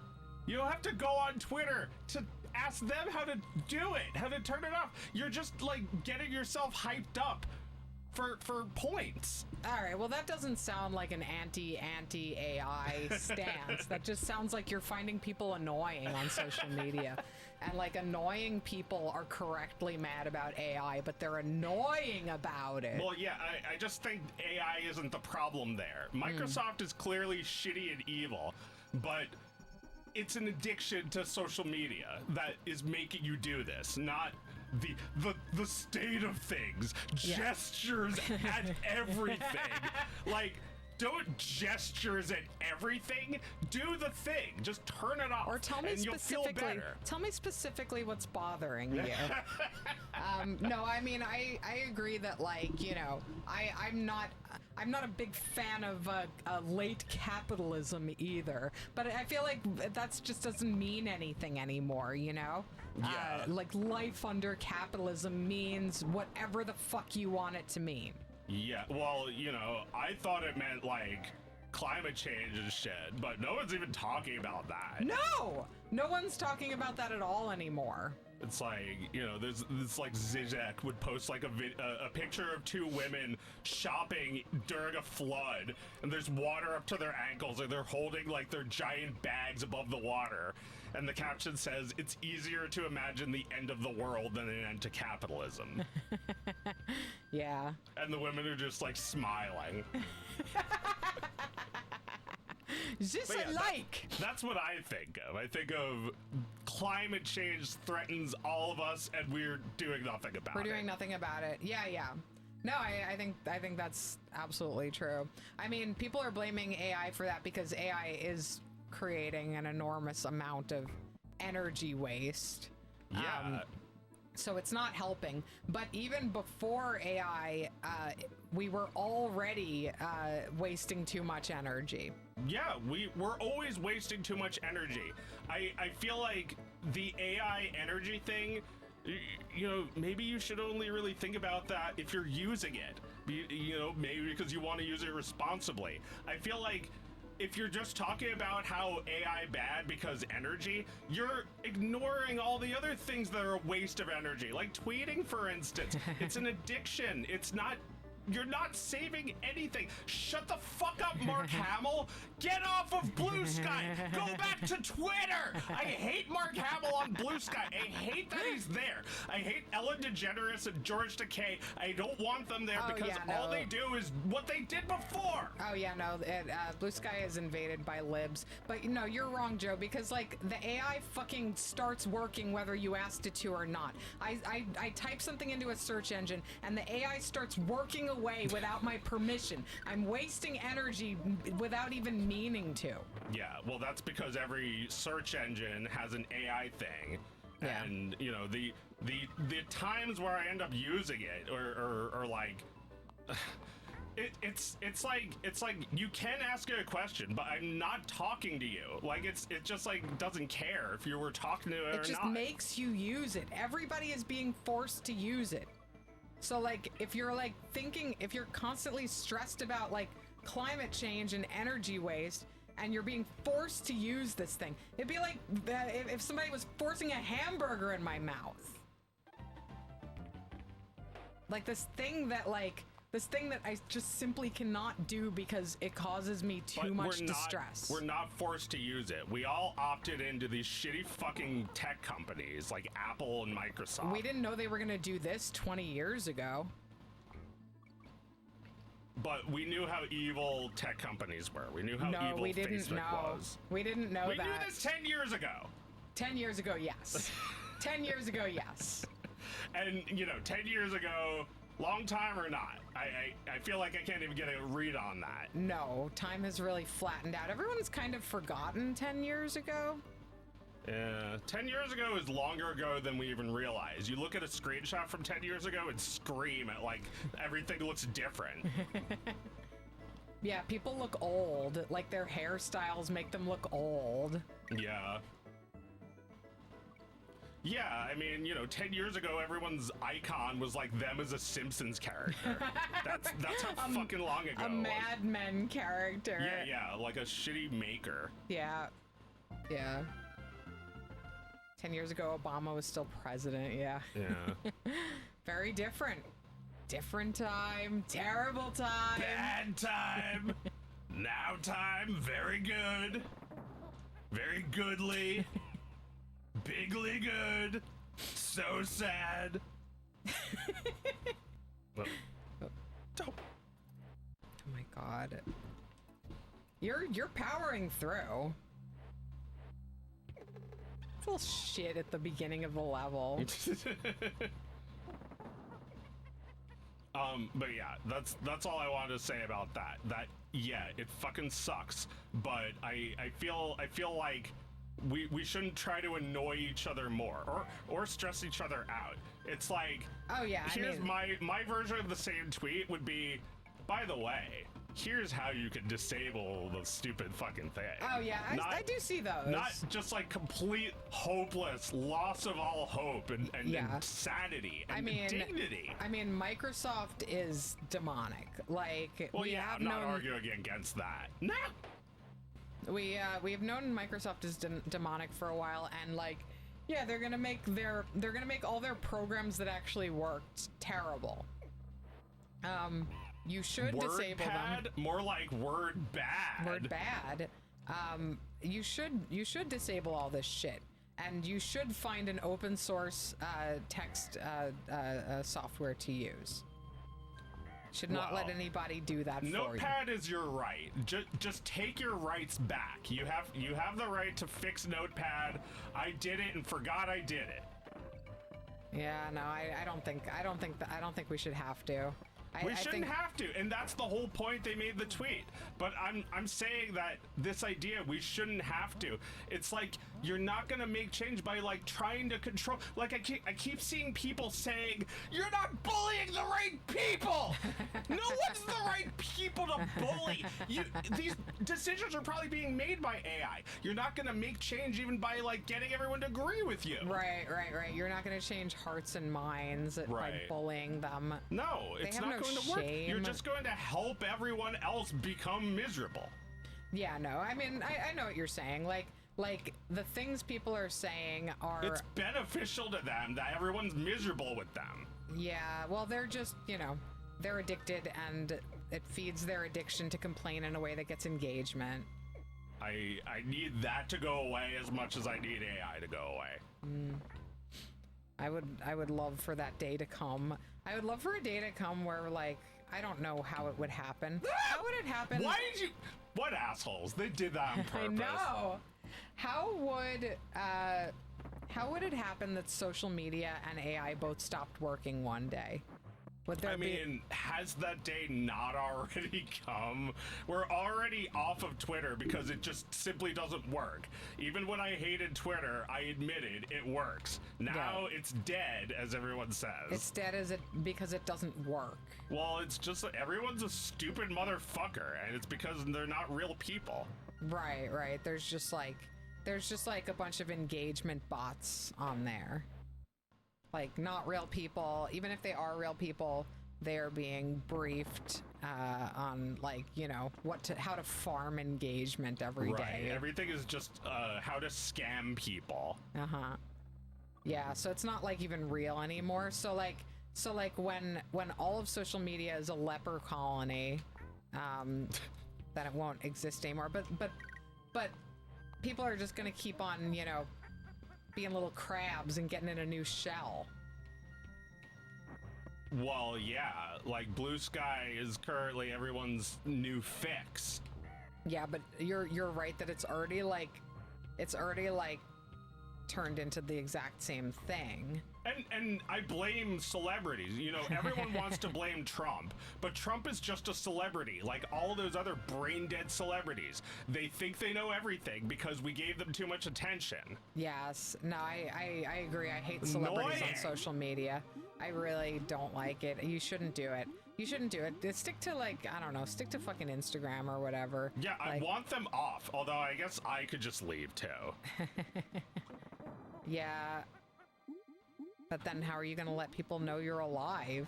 You don't have to go on Twitter to ask them how to do it, how to turn it off. You're just like getting yourself hyped up for points. All right, well, that doesn't sound like an anti-AI stance. That just sounds like you're finding people annoying on social media. And like annoying people are correctly mad about AI, but they're annoying about it. Well, yeah, I just think AI isn't the problem there. Microsoft is clearly shitty and evil, but it's an addiction to social media that is making you do this, not the state of things, gestures at everything. Like, don't gestures at everything. Do the thing. Just turn it off. Or tell me and you'll feel better. Tell me specifically what's bothering you. No, I mean I agree that, like, you know, I'm not a big fan of late capitalism either. But I feel like that just doesn't mean anything anymore, you know? Yeah. Like life under capitalism means whatever the fuck you want it to mean. Yeah, well, you know, I thought it meant like climate change and shit, but no one's even talking about that. No one's talking about that at all anymore. It's like, you know, there's this like Zizek would post like a picture of two women shopping during a flood, and there's water up to their ankles, and they're holding like their giant bags above the water. And the caption says, "It's easier to imagine the end of the world than an end to capitalism." Yeah. And the women are just like smiling. This But I yeah, like. That's what I think of. I think of climate change threatens all of us, and we're doing nothing about it. We're doing nothing about it. Yeah. No, I think that's absolutely true. I mean, people are blaming AI for that because AI is creating an enormous amount of energy waste. Yeah. So it's not helping. But even before AI, we were already wasting too much energy. Yeah, we're always wasting too much energy. I feel like the AI energy thing, you know, maybe you should only really think about that if you're using it. You know, maybe because you want to use it responsibly. I feel like if you're just talking about how AI bad because energy, you're ignoring all the other things that are a waste of energy, like tweeting, for instance. It's an addiction. You're not saving anything. Shut the fuck up, Mark Hamill. Get off of Blue Sky. Go back to Twitter. I hate Mark Hamill on Blue Sky. I hate that he's there. I hate Ellen DeGeneres and George Takei. I don't want them there because all they do is what they did before. Oh yeah, no, Blue Sky is invaded by libs. But no, you're wrong, Joe, because like the AI fucking starts working whether you asked it to or not. I type something into a search engine and the AI starts working away without my permission. I'm wasting energy without even meaning to. Yeah, well, that's because every search engine has an AI thing. Yeah. And, you know, the times where I end up using it or like it's like you can ask it a question, but I'm not talking to you. Like it just like doesn't care if you were talking to it or not. It just makes you use it. Everybody is being forced to use it. So like if you're like thinking, if you're constantly stressed about like climate change and energy waste and you're being forced to use this thing, it'd be like if somebody was forcing a hamburger in my mouth. Like this thing that I just simply cannot do because it causes me too much distress. We're not forced to use it. We all opted into these shitty fucking tech companies like Apple and Microsoft. We didn't know they were going to do this 20 years ago. But we knew how evil tech companies were. We knew how evil Facebook was. We didn't know that. We knew this 10 years ago. 10 years ago, yes. 10 years ago, yes. And, you know, 10 years ago, long time or not? I feel like I can't even get a read on that. No, time has really flattened out. Everyone's kind of forgotten 10 years ago. 10 years ago is longer ago than we even realize. You look at a screenshot from 10 years ago and scream at like everything looks different. Yeah, people look old. Like their hairstyles make them look old. Yeah. Yeah, I mean, 10 years ago, everyone's icon was like them as a Simpsons character. That's how fucking long ago A it was. Mad Men character. Yeah, like a shitty maker. Yeah. 10 years ago, Obama was still president. Yeah. Yeah. Very different. Different time. Terrible time. Bad time. Now time. Very good. Very goodly. Bigly good. So sad. Well, don't. Oh my god. You're powering through. It's a little shit at the beginning of the level. But yeah, that's all I wanted to say about that. Yeah, it fucking sucks. But I feel like we shouldn't try to annoy each other more or stress each other out. It's like, Oh yeah, here's my version of the same tweet would be, by the way, here's how you can disable the stupid fucking thing. Oh yeah, I do see those. Not just like complete hopeless loss of all hope and Yeah. sanity and dignity. I mean, Microsoft is demonic. Like, Well, we yeah, have I'm not known, arguing against that. No. we've known Microsoft is demonic for a while, and like, yeah, they're gonna make all their programs that actually worked terrible. You should disable them. More like word bad. Word bad. You should disable all this shit, and you should find an open source text software to use. Should not let anybody do that for you. Notepad is your right. Just take your rights back. You have the right to fix Notepad. I did it and forgot I did it. Yeah, no, I don't think we should have to. We shouldn't have to, and that's the whole point they made the tweet. But I'm saying that this idea, we shouldn't have to. It's like, you're not gonna make change by like trying to control. Like I keep seeing people saying, you're not bullying the right people. No one's the right people to bully. These decisions are probably being made by AI. You're not gonna make change even by like getting everyone to agree with you. Right. You're not gonna change hearts and minds by bullying them. No, it's not going to work. You're just going to help everyone else become miserable. Yeah, no, I mean, I know what you're saying. Like the things people are saying are... It's beneficial to them that everyone's miserable with them. Yeah, well, they're just, they're addicted, and it feeds their addiction to complain in a way that gets engagement. I need that to go away as much as I need AI to go away. I would love for that day to come. I would love for a day to come where, like, I don't know how it would happen. How would it happen? Why did you... What assholes? They did that on purpose. I know. How would it happen that social media and AI both stopped working one day? Has that day not already come? We're already off of Twitter because it just simply doesn't work. Even when I hated Twitter, I admitted it works. Now it's dead, as everyone says. It's dead because it doesn't work. Well, it's just like everyone's a stupid motherfucker, and it's because they're not real people. Right. There's just like a bunch of engagement bots on there. Like, not real people. Even if they are real people, they're being briefed on, like, how to farm engagement every day. Everything is just how to scam people. Yeah, so it's not like even real anymore. So like when all of social media is a leper colony, then it won't exist anymore. But people are just gonna keep on, being little crabs and getting in a new shell. Well, yeah, like Blue Sky is currently everyone's new fix. Yeah, but you're right that it's already like turned into the exact same thing. And I blame celebrities. Everyone wants to blame Trump, but Trump is just a celebrity, like all those other brain-dead celebrities. They think they know everything because we gave them too much attention. Yes. No, I agree. I hate celebrities on social media. I really don't like it. You shouldn't do it. You shouldn't do it. Stick to, like, I don't know, stick to fucking Instagram or whatever. Yeah, I want them off, although I guess I could just leave too. Yeah. But then how are you going to let people know you're alive?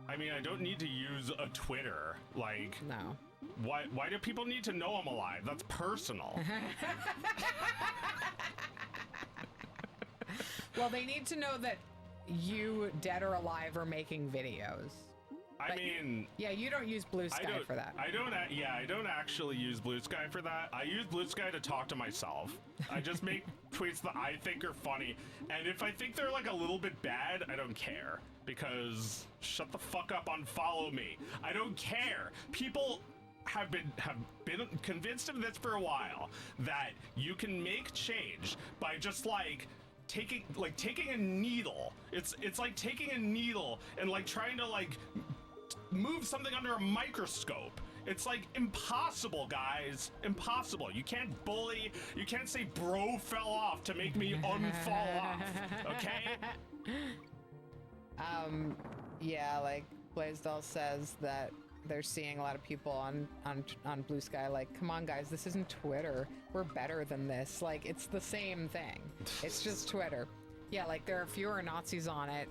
I mean, I don't need to use a Twitter. Like, No. why do people need to know I'm alive? That's personal. Well, they need to know that you, dead or alive, are making videos. I mean, yeah, you don't use Blue Sky for that. I don't actually use Blue Sky for that. I use Blue Sky to talk to myself. I just make tweets that I think are funny, and if I think they're like a little bit bad, I don't care, because shut the fuck up, unfollow me. I don't care. People have been convinced of this for a while, that you can make change by just like taking a needle. It's like taking a needle and like trying to like move something under a microscope. It's like impossible, guys. Impossible. You can't bully. You can't say bro fell off to make me unfall off. Okay? Yeah, like Blaisdell says that they're seeing a lot of people on Blue Sky like, come on guys, this isn't Twitter. We're better than this. Like, it's the same thing. It's just Twitter. Yeah, like there are fewer Nazis on it,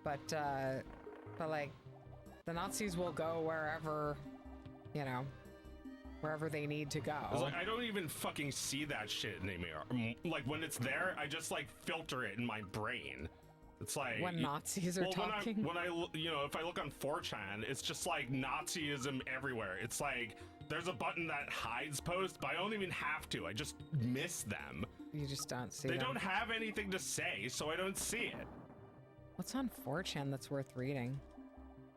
but like the Nazis will go wherever, you know, wherever they need to go. It's like, I don't even fucking see that shit anymore. Like when it's there, I just like filter it in my brain. It's like when Nazis are talking. When I you know, if I look on 4chan, it's just like Nazism everywhere. It's like there's a button that hides posts, but I don't even have to. I just miss them. You just don't see They them. don't have anything to say, so I don't see it. What's on 4chan that's worth reading?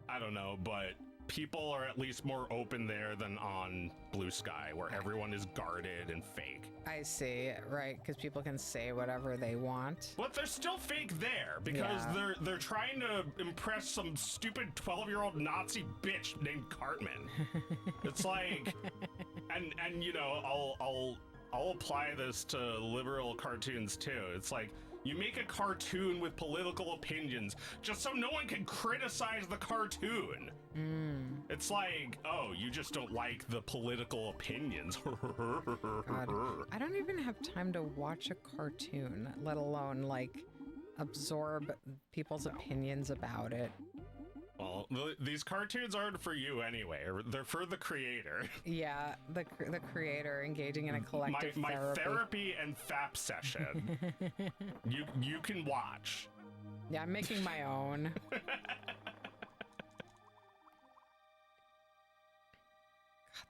I don't know, but people are at least more open there than on Blue Sky, where everyone is guarded and fake. I see, right, because people can say whatever they want. But they're still fake there, because they're trying to impress some stupid 12-year-old Nazi bitch named Cartman. It's like, and you know, I'll apply this to liberal cartoons too. It's like, you make a cartoon with political opinions just so no one can criticize the cartoon. It's like, oh, you just don't like the political opinions. God, I don't even have time to watch a cartoon, let alone like absorb people's opinions about it. Well, these cartoons aren't for you anyway. They're for the creator. Yeah, the creator engaging in a collective my therapy and FAP session. you can watch. Yeah, I'm making my own. God,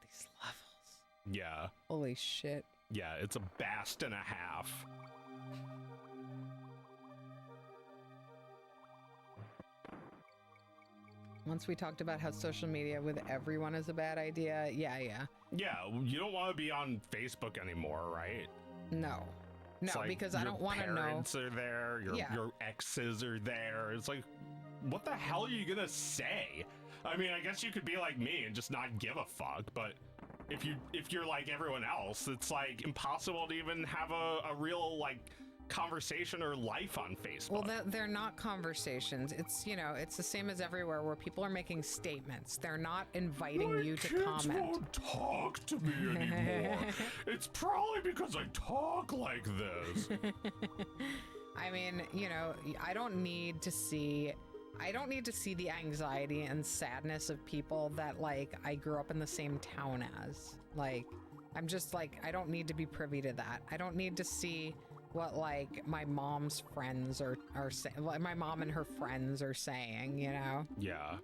these levels. Yeah. Holy shit. Yeah, it's a bast and a half. Once we talked about how social media with everyone is a bad idea, yeah. Yeah, you don't want to be on Facebook anymore, right? No, Like because I don't want to know. Your parents are there, your exes are there. It's like, what the hell are you gonna say? I mean, I guess you could be like me and just not give a fuck, but if you're like everyone else, it's like impossible to even have a real like conversation or life on Facebook. Well, they're not conversations. It's, you know, it's the same as everywhere where people are making statements. They're not inviting you to comment. My kids won't talk to me anymore. It's probably because I talk like this. I mean, you know, I don't need to see the anxiety and sadness of people that like I grew up in the same town as. Like, I'm just like, I don't need to be privy to that. I don't need to see what like my mom's friends are saying, what my mom and her friends are saying, you know? Yeah.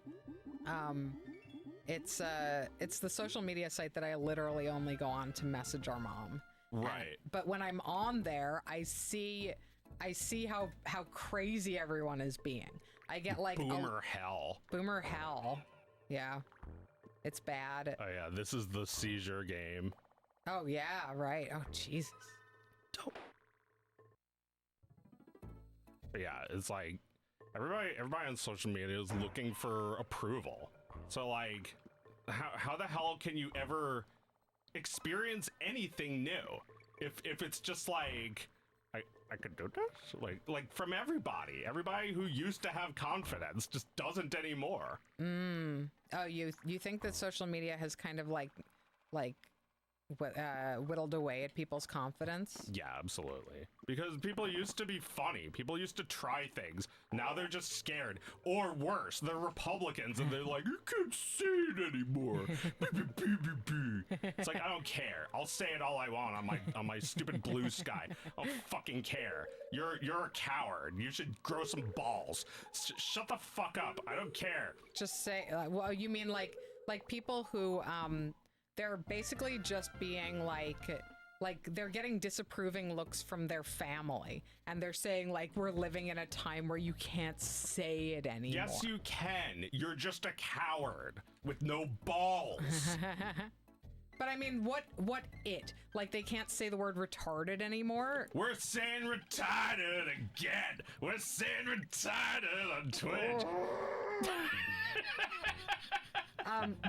It's the social media site that I literally only go on to message our mom. Right. But when I'm on there, I see how crazy everyone is being. I get like boomer hell. Boomer hell. Yeah. It's bad. Oh yeah, this is the seizure game. Oh yeah, right. Oh Jesus. Dope. But yeah, it's like everybody on social media is looking for approval. So like, how the hell can you ever experience anything new if it's just like I could do this? Like from everybody who used to have confidence just doesn't anymore. Oh, you think that social media has kind of like whittled away at people's confidence. Yeah, absolutely. Because people used to be funny. People used to try things. Now they're just scared. Or worse, they're Republicans and they're like, you can't say it anymore. It's like, I don't care. I'll say it all I want on my stupid blue sky. I don't fucking care. You're a coward. You should grow some balls. Shut the fuck up. I don't care. Just say, well, you mean like people who, they're basically just being like they're getting disapproving looks from their family, and they're saying like, we're living in a time where you can't say it anymore. Yes, you can. You're just a coward with no balls. But I mean, what like, they can't say the word retarded anymore? We're saying retarded again. We're saying retarded on Twitch.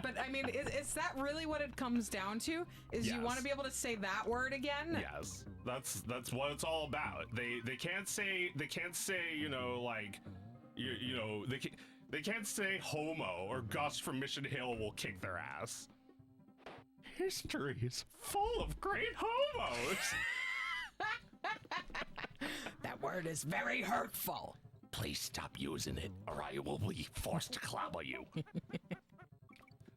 But I mean, is that really what it comes down to? Is Yes. You want to be able to say that word again? Yes, that's what it's all about. They can't say you know, like you know, they can't say homo, or Gus from Mission Hill will kick their ass. History's full of great homos. That word is very hurtful. Please stop using it, or I will be forced to clobber you.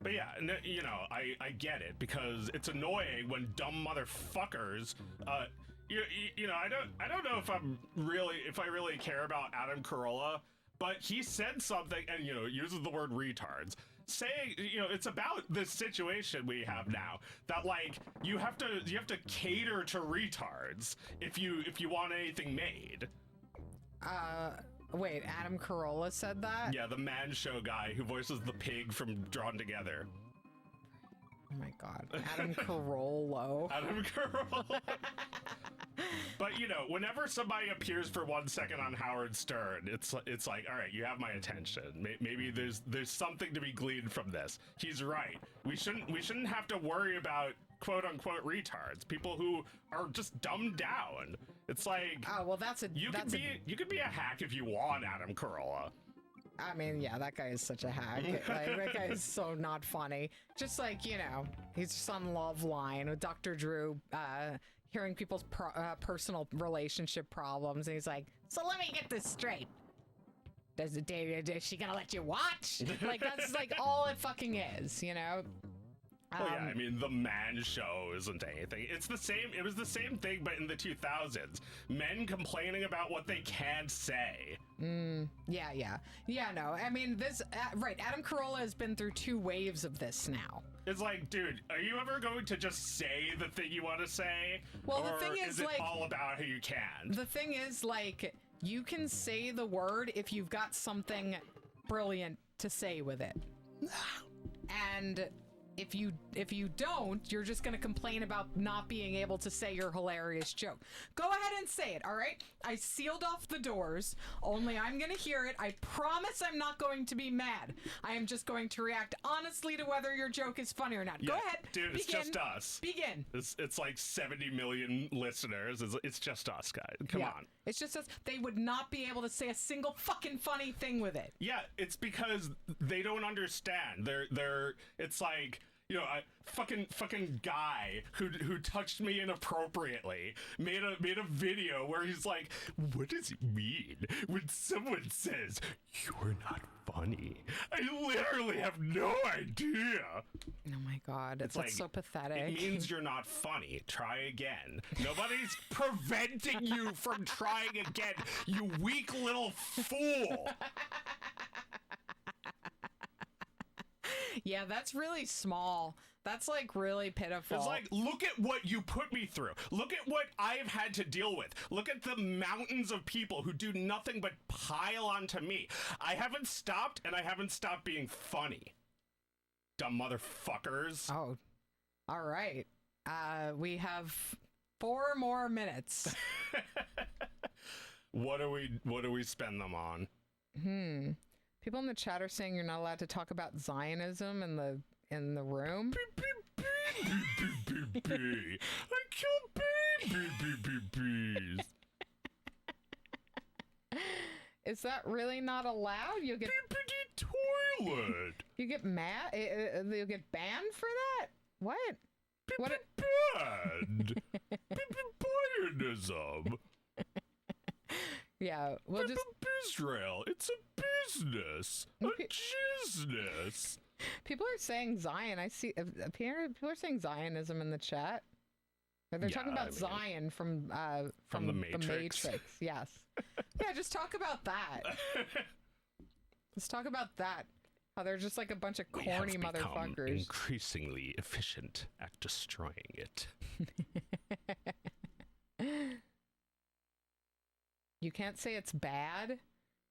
But yeah, you know, I get it, because it's annoying when dumb motherfuckers, you know, I don't know if I really care about Adam Carolla, but he said something and, you know, uses the word retards, saying, you know, it's about this situation we have now, that like you have to cater to retards if you want anything made. Wait, Adam Carolla said that? Yeah, the Man Show guy who voices the pig from Drawn Together. Oh my god, Adam Carolla. Adam Carolla. But you know, whenever somebody appears for 1 second on Howard Stern, it's like, all right, you have my attention. Maybe there's something to be gleaned from this. He's right. We shouldn't have to worry about quote unquote retards, people who are just dumbed down. It's like, Oh well, you you could be a hack if you want, Adam Carolla. I mean, yeah, that guy is such a hack. Like, that guy is so not funny. Just like, you know, he's just on Loveline with Dr. Drew, hearing people's personal relationship problems, and he's like, so let me get this straight. Is she gonna let you watch? Like, that's like all it fucking is, you know? Oh yeah, I mean, the Man Show isn't anything. It was the same thing, but in the 2000s. Men complaining about what they can't say. Yeah, no, I mean, this, right, Adam Carolla has been through 2 waves of this now. It's like, dude, are you ever going to just say the thing you want to say? Well, or the thing is, it like, all about who you can? The thing is, like, you can say the word if you've got something brilliant to say with it. And if you don't, you're just going to complain about not being able to say your hilarious joke. Go ahead and say it, all right? I sealed off the doors. Only I'm going to hear it. I promise I'm not going to be mad. I am just going to react honestly to whether your joke is funny or not. Yeah, Go ahead. Dude, it's just us. Begin. It's like 70 million listeners. It's just us, guys. Come on. It's just us. They would not be able to say a single fucking funny thing with it. Yeah, it's because they don't understand. It's like, you know, a fucking guy who touched me inappropriately made a video where he's like, what does it mean when someone says you're not funny? I literally have no idea. Oh my god, it's like, so pathetic. It means you're not funny. Try again. Nobody's preventing you from trying again, you weak little fool. Yeah, that's really small. That's like really pitiful. It's like, look at what you put me through. Look at what I've had to deal with. Look at the mountains of people who do nothing but pile onto me. I haven't stopped, and I haven't stopped being funny. Dumb motherfuckers. Oh, all right. We have 4 more minutes. What do we spend them on? People in the chat are saying you're not allowed to talk about Zionism in the room. I kill babies. Is that really not allowed? You'll get toilet. You get mad. You'll get banned for that. What? What? and Bionism. Yeah, we'll just Israel. It's a business, a business. people are saying Zion. I see apparently people are saying Zionism in the chat. Or they're talking about Zion from the Matrix. Yes. Yeah, just talk about that. Let's talk about that. How they're just like a bunch of corny we have become motherfuckers. increasingly efficient at destroying it. You can't say it's bad.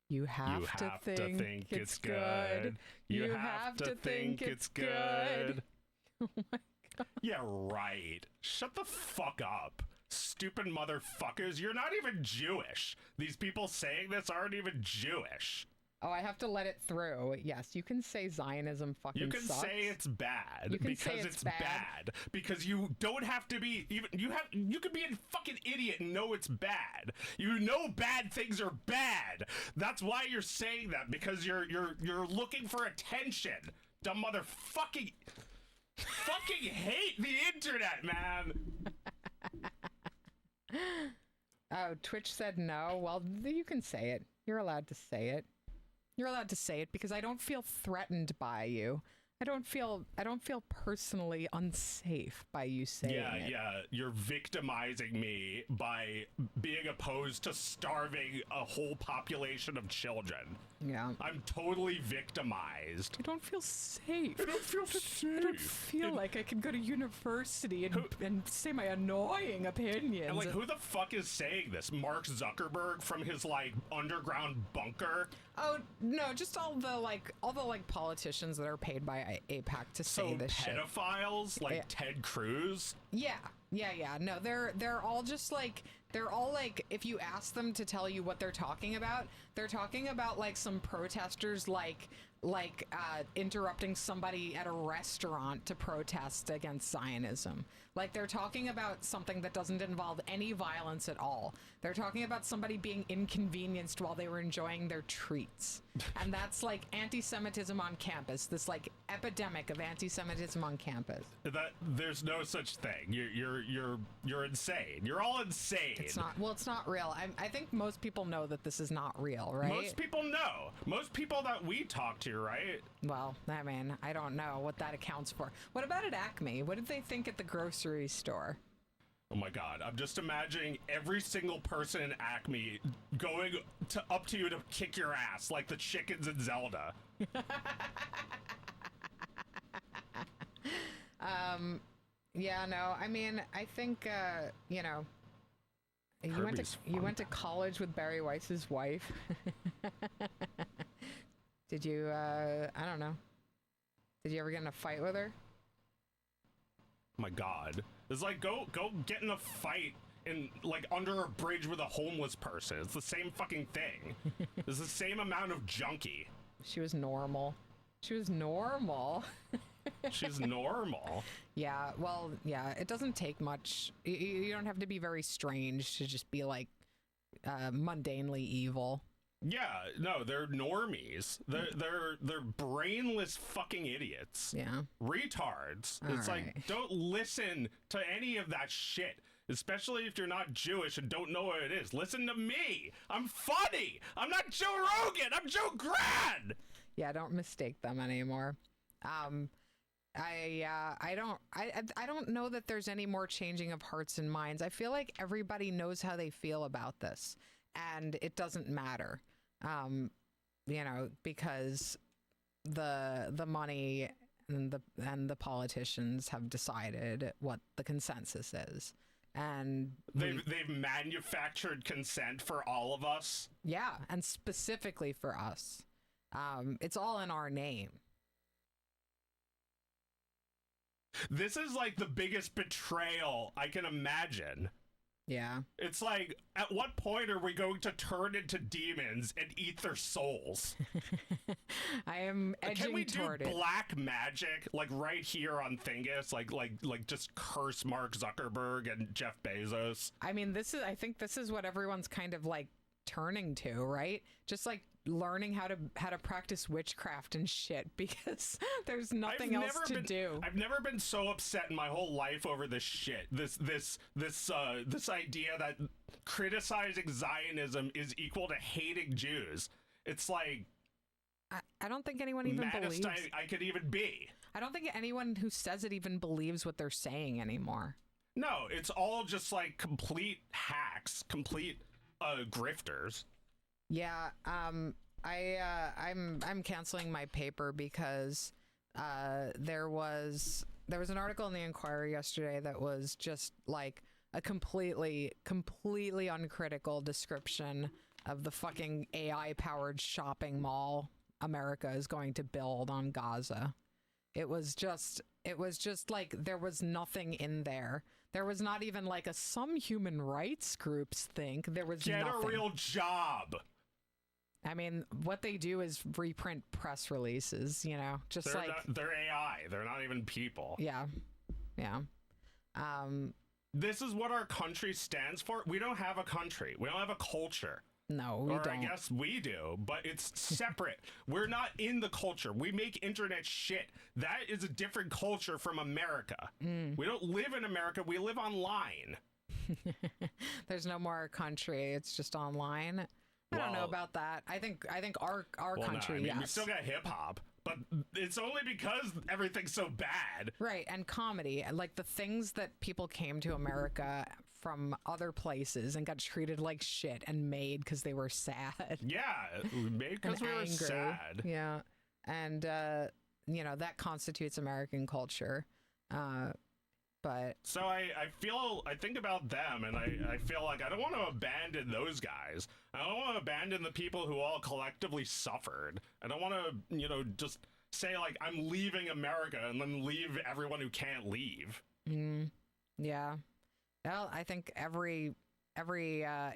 You have to think it's good. You have to think it's good. Oh my god. Yeah, right. Shut the fuck up. Stupid motherfuckers. You're not even Jewish. These people saying this aren't even Jewish. Oh, I have to let it through. Yes, you can say Zionism fucking You can sucks. say it's bad You can because say it's bad. because you don't have to be even you could be a fucking idiot and know it's bad. You know bad things are bad. That's why you're saying that, because you're looking for attention. Dumb motherfucking fucking hate the internet, man. Oh, Twitch said no. Well, you can say it. You're allowed to say it. You're allowed to say it because I don't feel threatened by you. I don't feel personally unsafe by you saying it. Yeah, you're victimizing me by being opposed to starving a whole population of children. Yeah. I'm totally victimized. I don't feel safe. I don't feel safe. I don't feel like I can go to university and say my annoying opinions. And like, who the fuck is saying this? Mark Zuckerberg from his like underground bunker? Oh no, just all the politicians that are paid by AIPAC to say this shit. Pedophiles like Ted Cruz? Yeah. No, they're all just like, if you ask them to tell you what they're talking about like some protesters like interrupting somebody at a restaurant to protest against Zionism. Like, they're talking about something that doesn't involve any violence at all. They're talking about somebody being inconvenienced while they were enjoying their treats. And that's like anti-Semitism on campus, this like epidemic of anti-Semitism on campus. That there's no such thing. You're insane. You're all insane. It's not real. I think most people know that this is not real, right? Most people know. Most people that we talk to, right? Well, I mean, I don't know what that accounts for. What about at Acme? What did they think at the grocery store? Oh my god, I'm just imagining every single person in Acme going up to you to kick your ass like the chickens in Zelda. Yeah, no, I mean, I think, you went to college with Barry Weiss's wife. Did you, I don't know. Did you ever get in a fight with her? Oh my god. It's like, go get in a fight in, like, under a bridge with a homeless person. It's the same fucking thing. It's the same amount of junkie. She was normal. She's normal. Yeah, well, yeah, it doesn't take much. You don't have to be very strange to just be, like, mundanely evil. Yeah, no, they're normies. They're brainless fucking idiots. Yeah. Retards. It's right. like, don't listen to any of that shit. Especially if you're not Jewish and don't know what it is. Listen to me. I'm funny. I'm not Joe Rogan. I'm Joe Grad. Yeah, don't mistake them anymore. I don't know that there's any more changing of hearts and minds. I feel like everybody knows how they feel about this, and it doesn't matter. Because the money and the politicians have decided what the consensus is, and they've manufactured consent for all of us. Yeah, and specifically for us. It's all in our name. This is like the biggest betrayal I can imagine. Yeah. It's like, at what point are we going to turn into demons and eat their souls? I am edging Can we toward do it. black magic, like right here on Thingus, like just curse Mark Zuckerberg and Jeff Bezos? I mean, I think this is what everyone's kind of like turning to, right? Just like learning how to practice witchcraft and shit because there's nothing else to do. I've never been so upset in my whole life over this shit. This idea that criticizing Zionism is equal to hating Jews. It's like I don't think anyone even maddest believes. I could even be. I don't think anyone who says it even believes what they're saying anymore. No, it's all just like complete hacks, complete grifters. Yeah, I'm canceling my paper because there was an article in the Inquirer yesterday that was just like a completely uncritical description of the fucking AI powered shopping mall America is going to build on Gaza. It was just like there was nothing in there. There was not even like some human rights groups think there was Get nothing. a real job. I mean, what they do is reprint press releases, you know, just They're AI. They're not even people. Yeah. This is what our country stands for. We don't have a country. We don't have a culture. No, we don't. I guess we do, but it's separate. We're not in the culture. We make internet shit. That is a different culture from America. We don't live in America. We live online. There's no more country. It's just online. I don't know about that. I think our country. No, I mean, yes. we still got hip hop, but it's only because everything's so bad. Right, and comedy, like the things that people came to America from other places and got treated like shit and made because they were sad. Yeah, made because we were sad. Yeah, and that constitutes American culture. But so I think about them, and I feel like I don't want to abandon those guys. I don't want to abandon the people who all collectively suffered. I don't want to, just say like I'm leaving America and then leave everyone who can't leave. Yeah. Well, I think every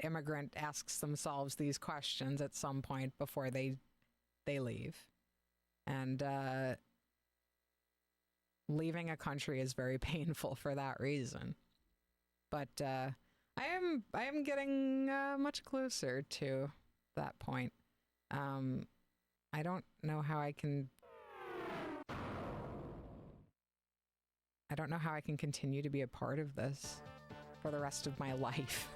immigrant asks themselves these questions at some point before they leave, and leaving a country is very painful for that reason. But I am getting much closer to that point. I don't know how I can continue to be a part of this for the rest of my life.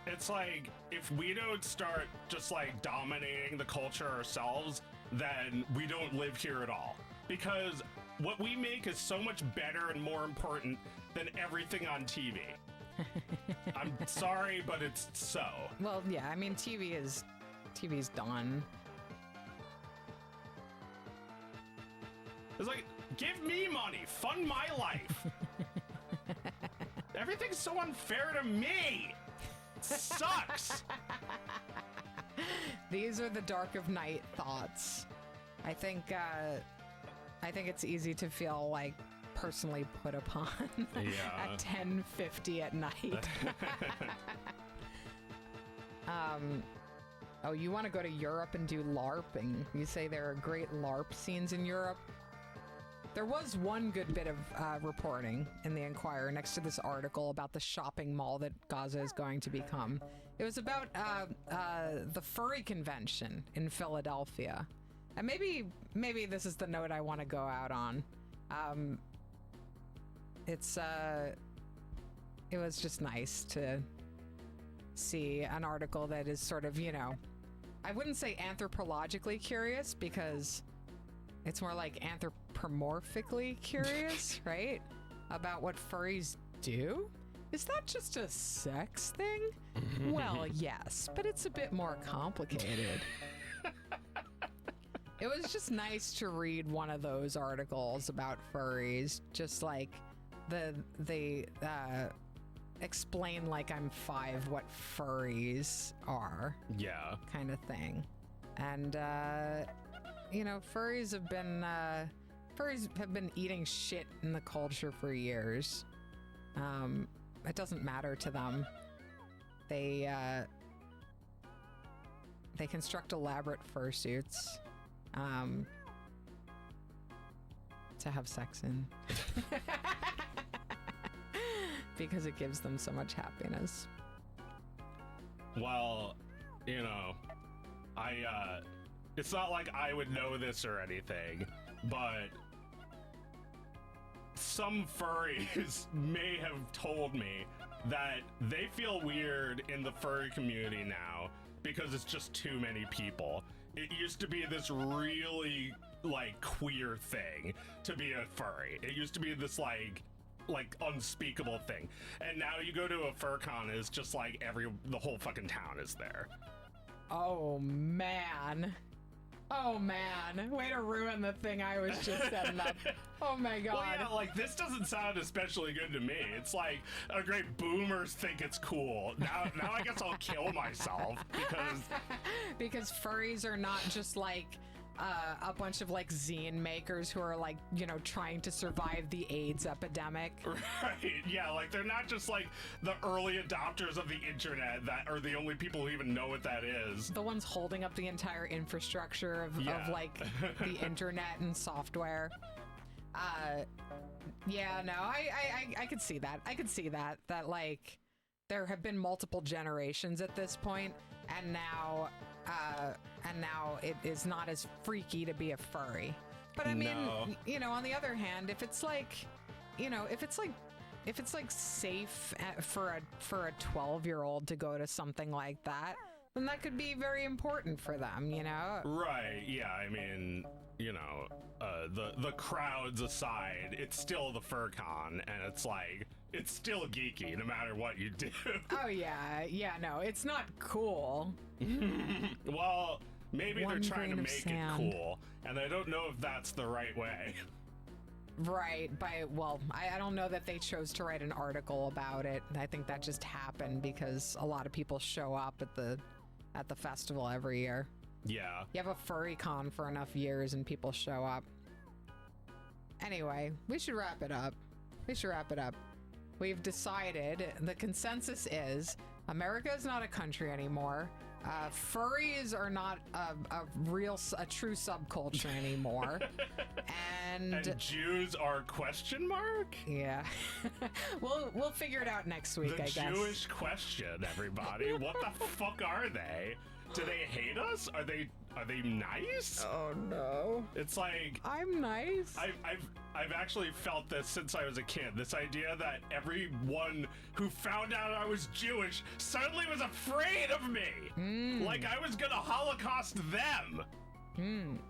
It's like, if we don't start just like dominating the culture ourselves, then we don't live here at all. Because what we make is so much better and more important than everything on TV. I'm sorry, but it's so. Well, yeah, I mean, TV's done. It's like, give me money, fund my life. Everything's so unfair to me. It sucks. These are the dark of night thoughts. I think it's easy to feel like personally put upon at 10:50 at night. Oh, you want to go to Europe and do LARPing? You say there are great LARP scenes in Europe. There was one good bit of reporting in the Inquirer next to this article about the shopping mall that Gaza is going to become. It was about the furry convention in Philadelphia. And maybe this is the note I want to go out on. It was just nice to see an article that is sort of, I wouldn't say anthropologically curious because it's more like anthropomorphically curious, right? About what furries do? Is that just a sex thing? Well, yes, but it's a bit more complicated. It was just nice to read one of those articles about furries, just like they explain like I'm 5 what furries are. Yeah. Kind of thing. And furries have been eating shit in the culture for years. It doesn't matter to them. They construct elaborate fursuits to have sex in. because it gives them so much happiness. Well, you know, it's not like I would know this or anything, but some furries may have told me that they feel weird in the furry community now because it's just too many people. It used to be this really, like, queer thing to be a furry. It used to be this, like unspeakable thing. And now you go to a fur con, it's just like the whole fucking town is there. Oh, man. Oh, man. Way to ruin the thing I was just setting up. Oh, my God. Well, yeah, like, this doesn't sound especially good to me. It's like, oh, great, boomers think it's cool. Now I guess I'll kill myself because furries are not just like a bunch of like zine makers who are like, you know, trying to survive the AIDS epidemic. Right, yeah, like they're not just like the early adopters of the internet that are the only people who even know what that is. The ones holding up the entire infrastructure of like the internet and software. Yeah, no, I could see that. I could see that like there have been multiple generations at this point, and now it is not as freaky to be a furry. But I mean, you know, on the other hand, if it's like, you know, if it's like safe for a 12-year-old to go to something like that, then that could be very important for them, you know? Right, yeah, I mean, you know, the crowds aside, it's still the fur con, and it's like, it's still geeky no matter what you do. Oh yeah, no, it's not cool. Well, maybe they're trying to make it cool, and I don't know if that's the right way. Right, I don't know that they chose to write an article about it. I think that just happened because a lot of people show up at the festival every year. Yeah. You have a furry con for enough years and people show up. Anyway, we should wrap it up. We've decided, the consensus is, America is not a country anymore. Furries are not a true subculture anymore. and Jews are question mark? Yeah. We'll figure it out next week, I guess. The Jewish question, everybody. What the fuck are they? Do they hate us? Are they nice? Oh no. It's like, I'm nice. I've actually felt this since I was a kid. This idea that everyone who found out I was Jewish suddenly was afraid of me. Like I was gonna Holocaust them.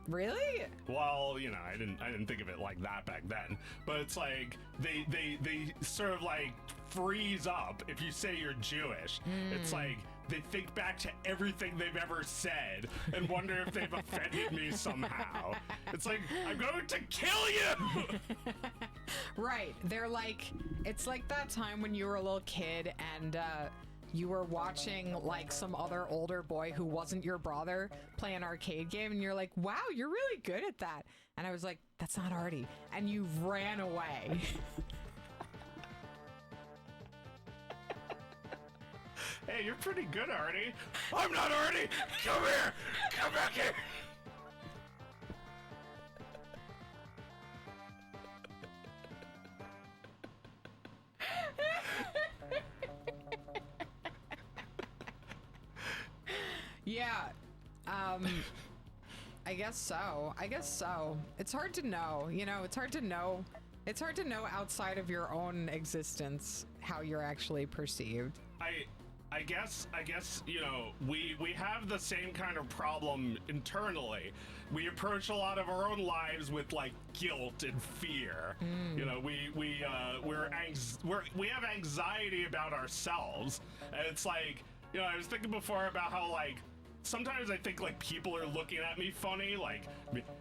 Really? Well, you know, I didn't think of it like that back then. But it's like they sort of like freeze up if you say you're Jewish. It's like they think back to everything they've ever said and wonder if they've offended me somehow. It's like, I'm going to kill you! Right. They're like, it's like that time when you were a little kid and you were watching like some other older boy who wasn't your brother play an arcade game and you're like, wow, you're really good at that. And I was like, that's not Artie. And you ran away. Hey, you're pretty good, Artie. I'm not Artie! Come here! Come back here! Yeah. I guess so. It's hard to know, you know, it's hard to know outside of your own existence how you're actually perceived. I guess, you know, we have the same kind of problem internally. We approach a lot of our own lives with like guilt and fear. You know, we have anxiety about ourselves, and it's like, you know, I was thinking before about how like sometimes I think like people are looking at me funny, like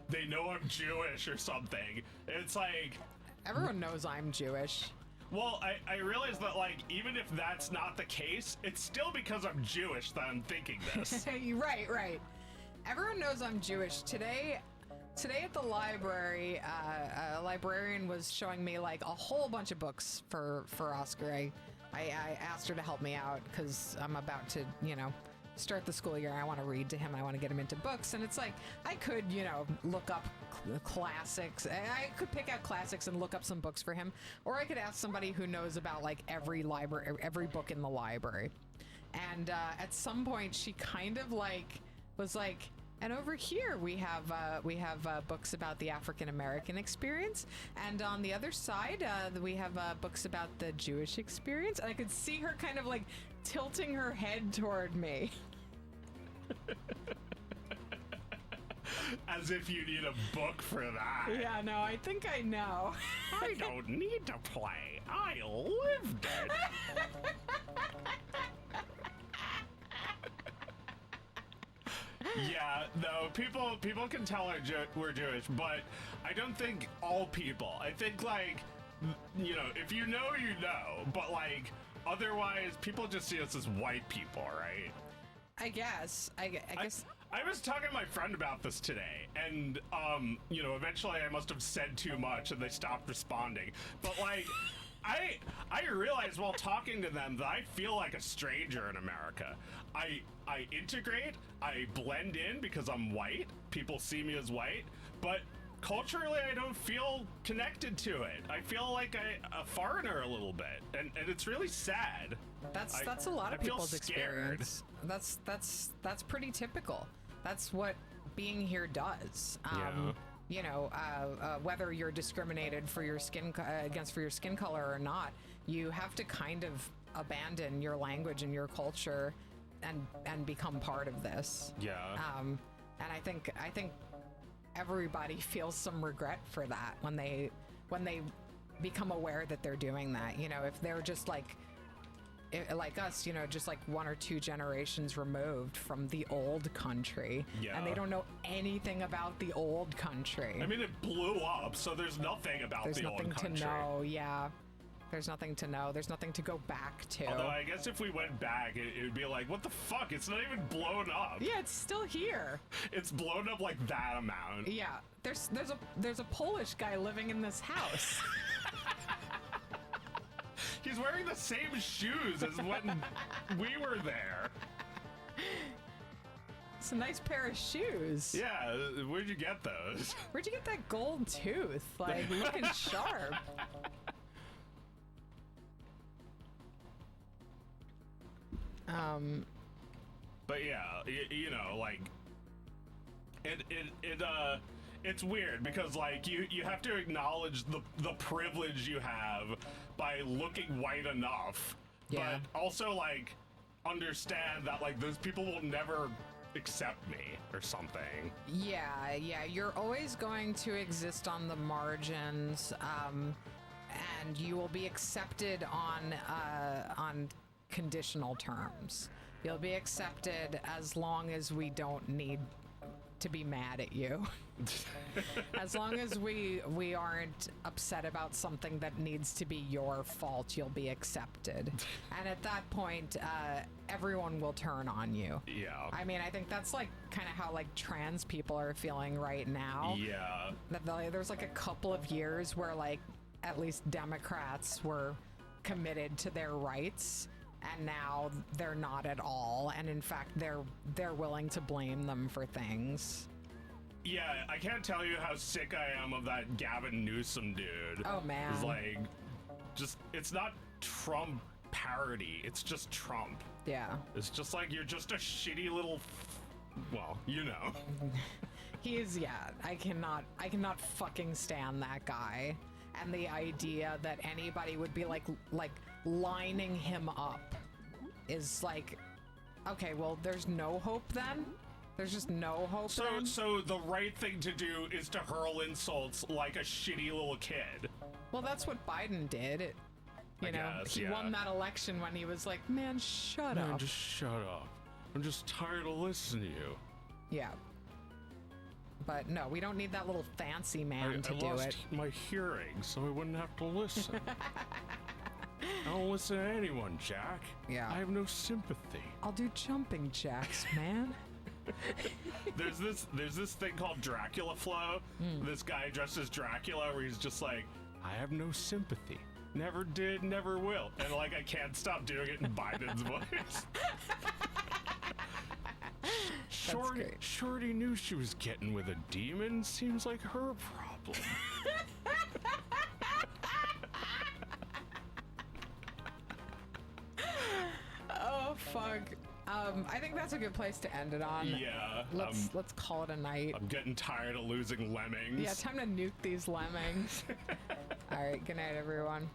they know I'm Jewish or something. It's like everyone knows I'm Jewish. Well, I realize that, like, even if that's not the case, it's still because I'm Jewish that I'm thinking this. Right. Everyone knows I'm Jewish. Today at the library, a librarian was showing me, like, a whole bunch of books for Oscar. I asked her to help me out because I'm about to, you know, start the school year. I want to read to him. I want to get him into books. And it's like, I could, look up classics. I could pick out classics and look up some books for him. Or I could ask somebody who knows about like every book in the library. And at some point she kind of like was like, and over here we have books about the African American experience, and on the other side we have books about the Jewish experience. And I could see her kind of like tilting her head toward me. As if you need a book for that. Yeah, no, I think I know. I don't need to play. I lived it. Yeah, no, people can tell we're Jewish, but I don't think all people. I think, like, if you know, but, like, otherwise, people just see us as white people, right? I guess. I guess. I was talking to my friend about this today, and, eventually I must have said too much, and they stopped responding. But, like, I realized while talking to them that I feel like a stranger in America. I integrate, I blend in because I'm white. People see me as white, but culturally I don't feel connected to it. I feel like a foreigner a little bit, and it's really sad. That's a lot of people's experience. That's pretty typical. That's what being here does. Whether you're discriminated for your skin for your skin color or not, you have to kind of abandon your language and your culture and become part of this. Yeah. And I think everybody feels some regret for that when they become aware that they're doing that. If they're just like us, just like one or two generations removed from the old country, and they don't know anything about the old country. I mean, it blew up, so there's nothing about the old country. There's nothing to know, yeah. There's nothing to know. There's nothing to go back to. Although I guess if we went back, it would be like, what the fuck? It's not even blown up. Yeah, it's still here. It's blown up like that amount. Yeah, there's a Polish guy living in this house. He's wearing the same shoes as when we were there. It's a nice pair of shoes. Yeah, where'd you get those? Where'd you get that gold tooth? Like, looking sharp. But yeah, like, it's weird because, like, you have to acknowledge the privilege you have by looking white enough, yeah. But also, like, understand that, like, those people will never accept me or something. Yeah, you're always going to exist on the margins, and you will be accepted on conditional terms. You'll be accepted as long as we don't need to be mad at you. As long as we aren't upset about something that needs to be your fault, you'll be accepted. And at that point, everyone will turn on you. Yeah. I mean, I think that's like kind of how like trans people are feeling right now. Yeah. There's like a couple of years where like at least Democrats were committed to their rights, and now they're not at all. And in fact, they're willing to blame them for things. Yeah, I can't tell you how sick I am of that Gavin Newsom dude. Oh man. It's like, it's not Trump parody, it's just Trump. Yeah. It's just like, you're just a shitty little, He is, yeah. I cannot fucking stand that guy. And the idea that anybody would be like lining him up is like, okay, well, there's no hope then? There's just no hope then? So the right thing to do is to hurl insults like a shitty little kid. Well, that's what Biden did. He won that election when he was like, man, shut up. Just shut up. I'm just tired of listening to you. Yeah. But no, we don't need that little fancy man to do it. I lost my hearing, so I wouldn't have to listen. I don't listen to anyone, Jack. Yeah. I have no sympathy. I'll do jumping jacks, man. There's this thing called Dracula Flow. This guy dressed as Dracula where he's just like, I have no sympathy. Never did, never will. And like, I can't stop doing it in Biden's voice. great. Shorty knew she was getting with a demon. Seems like her problem. Oh fuck. I think that's a good place to end it on. Yeah. Let's call it a night. I'm getting tired of losing lemmings. Yeah, time to nuke these lemmings. All right, good night, everyone.